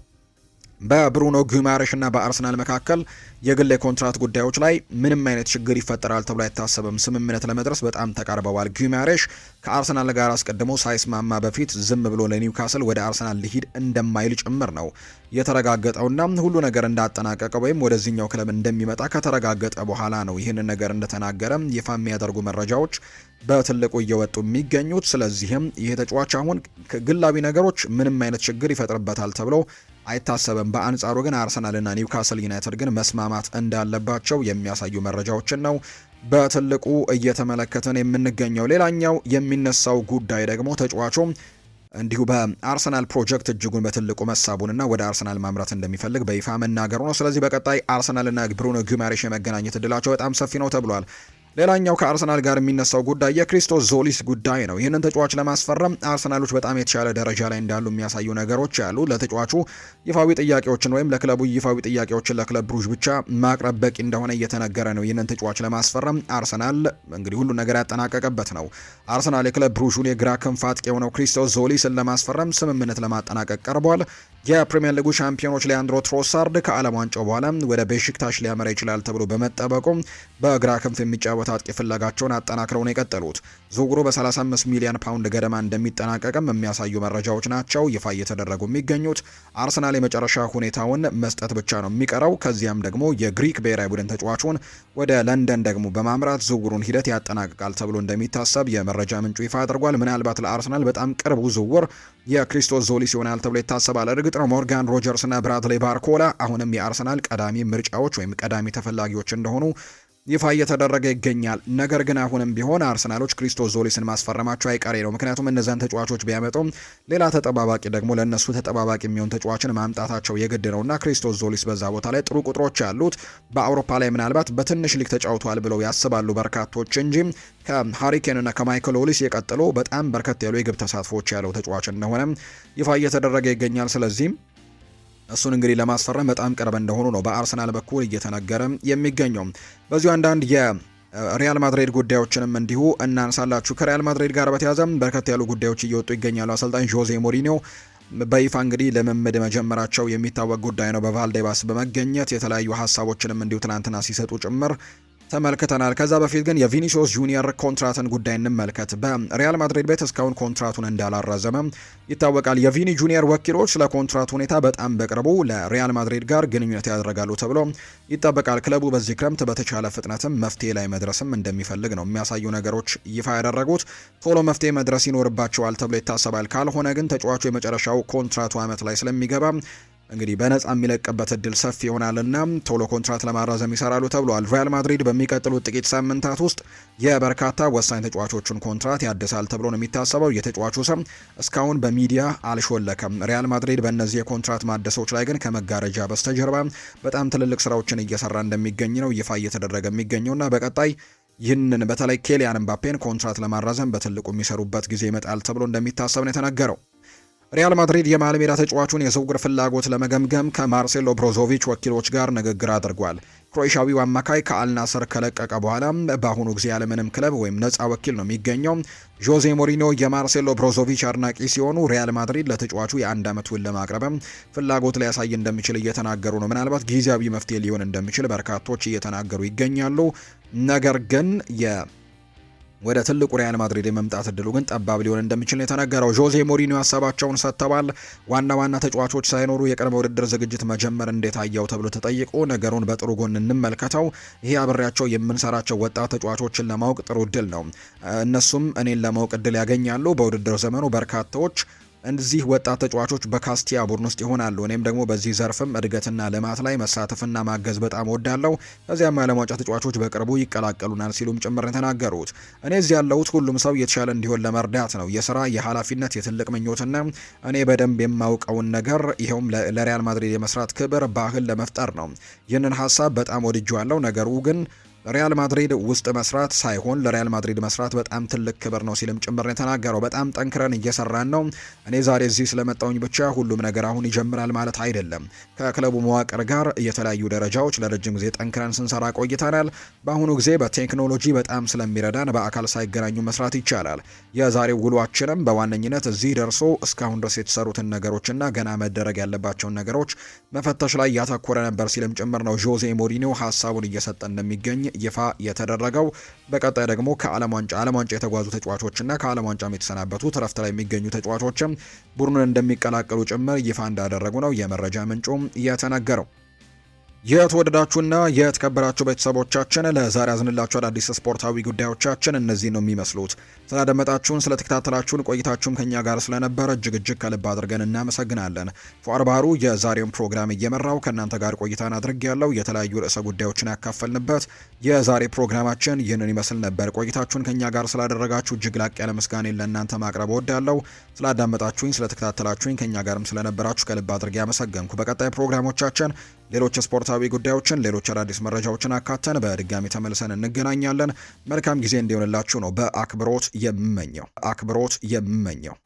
በብሩኖ ጉማሬሽ እና በአርሰናል መካከል የግል የኮንትራት ጉዳዮች ላይ ምንም አይነት ችግር ይፈጠራል ተብሎ አይታሰብም። ስምምነት ለመድረስ በጣም ተቃርበዋል። ጉማሬሽ ከአርሰናል ጋር አስቀድሞ ሳይስማማ በፊት ዝም ብሎ ለኒውካስል ወደ አርሰናል ሊሂድ እንደማይል ጭምር ነው የተረጋገጠውና ሁሉ ነገር እንዳጠናቀቀ ወይም ወደዚህኛው ክለብ እንደሚመጣ ከተረጋገጠ በኋላ ነው ይህንን ነገር እንደተናገረ ይፋ የሚያደርጉ መረጃዎች በትልቁ እየወጡ የሚገኙት። ስለዚህም ይህ ተጫዋች አሁን ግላዊ ነገሮች ምንም አይነት ችግር ይፈጥርበታል ተብሎ አይታሰብም። በአንጻሩ ግን አርሰናልና ኒውካስል ዩናይትድ ግን መስማማት እንዳለባቸው የሚያሳዩ መረጃዎችን ነው በትልቁ እየተመለከተን የምንገኘው። ሌላኛው የሚነሳው ጉዳይ ደግሞ ተጫዋቹ እንዲሁ በአርሰናል ፕሮጀክት እጅጉን በትልቁ መሳቡንና ወደ አርሰናል ማምራት እንደሚፈልግ በይፋ መናገሩ ነው። ስለዚህ በቀጣይ አርሰናልና ብሩኖ ጉማሬሽ የመገናኘት እድላቸው በጣም ሰፊ ነው ተብሏል። ሌላኛው ከአርሰናል ጋር የሚነሳው ጉዳይ የክሪስቶስ ዞሊስ ጉዳይ ነው። ይህንን ተጫዋች ለማስፈረም አርሰናሎች በጣም የተሻለ ደረጃ ላይ እንዳሉ የሚያሳዩ ነገሮች አሉ። ለተጫዋቹ ይፋዊ ጥያቄዎችን ወይም ለክለቡ ይፋዊ ጥያቄዎችን ለክለብ ብሩዥ ብቻ ማቅረብ በቂ እንደሆነ እየተነገረ ነው። ይህንን ተጫዋች ለማስፈረም አርሰናል እንግዲህ ሁሉ ነገር ያጠናቀቀበት ነው። አርሰናል የክለብ ብሩዥን የግራ ክንፍ አጥቂ የሆነው ክሪስቶስ ዞሊስን ለማስፈረም ስምምነት ለማጠናቀቅ ቀርቧል። የፕሪሚየር ሊጉ ሻምፒዮኖች ሊያንድሮ ትሮሳርድ ከዓለም ዋንጫው በኋላ ወደ ቤሺክታሽ ሊያመራ ይችላል ተብሎ በመጠበቁ በግራ ክንፍ የሚጫወት አጥቂ ፍለጋቸውን አጠናክረው ነው የቀጠሉት። ዝውውሩ በ35 ሚሊዮን ፓውንድ ገደማ እንደሚጠናቀቅም የሚያሳዩ መረጃዎች ናቸው ይፋ እየተደረጉ የሚገኙት። አርሰናል የመጨረሻ ሁኔታውን መስጠት ብቻ ነው የሚቀረው። ከዚያም ደግሞ የግሪክ ብሔራዊ ቡድን ተጫዋቹን ወደ ለንደን ደግሞ በማምራት ዝውውሩን ሂደት ያጠናቅቃል ተብሎ እንደሚታሰብ የመረጃ ምንጩ ይፋ አድርጓል። ምናልባት ለአርሰናል በጣም ቅርቡ ዝውውር የክሪስቶስ ዞሊስ ይሆናል ተብሎ ይታሰባል። እርግጥ ነው ሞርጋን ሮጀርስ እና ብራድሌ ባርኮላ አሁንም የአርሰናል ቀዳሚ ምርጫዎች ወይም ቀዳሚ ተፈላጊዎች እንደሆኑ ይፋ እየተደረገ ይገኛል። ነገር ግን አሁንም ቢሆን አርሰናሎች ክሪስቶስ ዞሊስን ማስፈረማቸው አይቀሬ ነው። ምክንያቱም እነዛን ተጫዋቾች ቢያመጡም ሌላ ተጠባባቂ ደግሞ ለእነሱ ተጠባባቂ የሚሆን ተጫዋችን ማምጣታቸው የግድ ነውና ክሪስቶስ ዞሊስ በዛ ቦታ ላይ ጥሩ ቁጥሮች ያሉት በአውሮፓ ላይ ምናልባት በትንሽ ሊግ ተጫውቷል ብለው ያስባሉ በርካቶች እንጂ ከሃሪኬን እና ከማይክል ኦሊስ የቀጥሎ በጣም በርከት ያሉ የግብ ተሳትፎች ያለው ተጫዋች እንደሆነ ይፋ እየተደረገ ይገኛል። ስለዚህም እሱን እንግዲህ ለማስፈረም በጣም ቅርብ እንደሆኑ ነው በአርሰናል በኩል እየተነገረ የሚገኘው። በዚሁ አንዳንድ የሪያል ማድሪድ ጉዳዮችንም እንዲሁ እናንሳላችሁ። ከሪያል ማድሪድ ጋር በተያዘም በርከት ያሉ ጉዳዮች እየወጡ ይገኛሉ። አሰልጣኝ ጆዜ ሞሪኒዮ በይፋ እንግዲህ ልምምድ መጀመራቸው የሚታወቅ ጉዳይ ነው። በቫልዴባስ በመገኘት የተለያዩ ሀሳቦችንም እንዲሁ ትናንትና ሲሰጡ ጭምር ተመልክተናል። ከዛ በፊት ግን የቪኒሲዮስ ጁኒየር ኮንትራትን ጉዳይ እንመልከት። በሪያል ማድሪድ ቤት እስካሁን ኮንትራቱን እንዳላራዘመ ይታወቃል። የቪኒ ጁኒየር ወኪሎች ስለ ኮንትራቱ ሁኔታ በጣም በቅርቡ ለሪያል ማድሪድ ጋር ግንኙነት ያደርጋሉ ተብሎ ይጠበቃል። ክለቡ በዚህ ክረምት በተቻለ ፍጥነትም መፍትሄ ላይ መድረስም እንደሚፈልግ ነው የሚያሳዩ ነገሮች ይፋ ያደረጉት። ቶሎ መፍትሄ መድረስ ይኖርባቸዋል ተብሎ ይታሰባል። ካልሆነ ግን ተጫዋቹ የመጨረሻው ኮንትራቱ ዓመት ላይ ስለሚገባ እንግዲህ በነፃ የሚለቅበት እድል ሰፊ ይሆናልና ቶሎ ኮንትራት ለማራዘም ይሰራሉ ተብሏል። ሪያል ማድሪድ በሚቀጥሉት ጥቂት ሳምንታት ውስጥ የበርካታ ወሳኝ ተጫዋቾችን ኮንትራት ያድሳል ተብሎ ነው የሚታሰበው። የተጫዋቹ ስም እስካሁን በሚዲያ አልሾለከም። ሪያል ማድሪድ በእነዚህ የኮንትራት ማደሶች ላይ ግን ከመጋረጃ በስተጀርባ በጣም ትልልቅ ስራዎችን እየሰራ እንደሚገኝ ነው ይፋ እየተደረገ የሚገኘውና በቀጣይ ይህንን በተለይ ኬሊያን ምባፔን ኮንትራት ለማራዘም በትልቁ የሚሰሩበት ጊዜ ይመጣል ተብሎ እንደሚታሰብ ነው የተነገረው። ሪያል ማድሪድ የመሃል ሜዳ ተጫዋቹን የዝውውር ፍላጎት ለመገምገም ከማርሴሎ ብሮዞቪች ወኪሎች ጋር ንግግር አድርጓል። ክሮኤሽያዊው አማካይ ከአልናስር ከለቀቀ በኋላ በአሁኑ ጊዜ ያለምንም ክለብ ወይም ነፃ ወኪል ነው የሚገኘው። ጆዜ ሞሪኖ የማርሴሎ ብሮዞቪች አድናቂ ሲሆኑ ሪያል ማድሪድ ለተጫዋቹ የአንድ ዓመት ውል ለማቅረብም ፍላጎት ሊያሳይ እንደሚችል እየተናገሩ ነው። ምናልባት ጊዜያዊ መፍትሄ ሊሆን እንደሚችል በርካቶች እየተናገሩ ይገኛሉ። ነገር ግን ወደ ትልቁ ሪያል ማድሪድ የመምጣት እድሉ ግን ጠባብ ሊሆን እንደሚችል ነው የተነገረው። ጆዜ ሞሪኒዮ ሀሳባቸውን ሰጥተዋል። ዋና ተጫዋቾች ሳይኖሩ የቅድመ ውድድር ዝግጅት መጀመር እንዴት አየው ተብሎ ተጠይቆ ነገሩን በጥሩ ጎን እንመልከተው፣ ይሄ አብሬያቸው የምንሰራቸው ወጣት ተጫዋቾችን ለማወቅ ጥሩ እድል ነው። እነሱም እኔን ለማወቅ እድል ያገኛሉ። በውድድር ዘመኑ በርካታዎች እነዚህ ወጣት ተጫዋቾች በካስቲያ ቡድን ውስጥ ይሆናሉ። እኔም ደግሞ በዚህ ዘርፍም እድገትና ልማት ላይ መሳተፍና ማገዝ በጣም ወዳለው። ከዚያም ዓለም ዋንጫ ተጫዋቾች በቅርቡ ይቀላቀሉናል ሲሉም ጭምር የተናገሩት። እኔ እዚህ ያለሁት ሁሉም ሰው የተሻለ እንዲሆን ለመርዳት ነው። የስራ የኃላፊነት የትልቅ ምኞትና እኔ በደንብ የማውቀውን ነገር ይኸውም ለሪያል ማድሪድ የመስራት ክብር ባህል ለመፍጠር ነው። ይህንን ሀሳብ በጣም ወድጄዋለሁ። ነገሩ ግን ሪያል ማድሪድ ውስጥ መስራት ሳይሆን ለሪያል ማድሪድ መስራት በጣም ትልቅ ክብር ነው ሲልም ጭምር ነው የተናገረው። በጣም ጠንክረን እየሰራን ነው። እኔ ዛሬ እዚህ ስለመጣውኝ ብቻ ሁሉም ነገር አሁን ይጀምራል ማለት አይደለም። ከክለቡ መዋቅር ጋር የተለያዩ ደረጃዎች ለረጅም ጊዜ ጠንክረን ስንሰራ ቆይተናል። በአሁኑ ጊዜ በቴክኖሎጂ በጣም ስለሚረዳን በአካል ሳይገናኙ መስራት ይቻላል። የዛሬው ውሏችንም በዋነኝነት እዚህ ደርሶ እስካሁን ድረስ የተሰሩትን ነገሮችና ገና መደረግ ያለባቸውን ነገሮች መፈተሽ ላይ ያተኮረ ነበር ሲልም ጭምር ነው ጆዜ ሞሪኒዮ ሀሳቡን እየሰጠ እንደሚገኝ ይፋ የተደረገው። በቀጣይ ደግሞ ከዓለም ዋንጫ የተጓዙ ተጫዋቾችና ከዓለም ዋንጫም የተሰናበቱ ረፍት ላይ የሚገኙ ተጫዋቾችም ቡድኑን እንደሚቀላቀሉ ጭምር ይፋ እንዳደረጉ ነው የመረጃ ምንጩም የተነገረው። የተወደዳችሁና የተከበራችሁ ቤተሰቦቻችን ለዛሬ ያዝንላችሁ አዳዲስ ስፖርታዊ ጉዳዮቻችን እነዚህ ነው የሚመስሉት። ስላደመጣችሁን፣ ስለተከታተላችሁን፣ ቆይታችሁም ከኛ ጋር ስለነበረ እጅግ ከልብ አድርገን እናመሰግናለን። ፏር ባህሩ የዛሬውን ፕሮግራም እየመራው ከእናንተ ጋር ቆይታን አድርጌያለሁ። የተለያዩ ርዕሰ ጉዳዮችን ያካፈልንበት የዛሬ ፕሮግራማችን ይህንን ይመስል ነበር። ቆይታችሁን ከኛ ጋር ስላደረጋችሁ እጅግ ላቅ ያለ ምስጋናን ለእናንተ ማቅረብ እወዳለሁ። ስላዳመጣችሁኝ፣ ስለተከታተላችሁኝ፣ ከኛ ጋርም ስለነበራችሁ ከልብ አድርጌ አመሰገንኩ። በቀጣይ ፕሮግራሞቻችን ሌሎች ስፖርታዊ ጉዳዮችን፣ ሌሎች አዳዲስ መረጃዎችን አካተን በድጋሚ ተመልሰን እንገናኛለን። መልካም ጊዜ እንዲሆንላችሁ ነው በአክብሮት የምመኘው።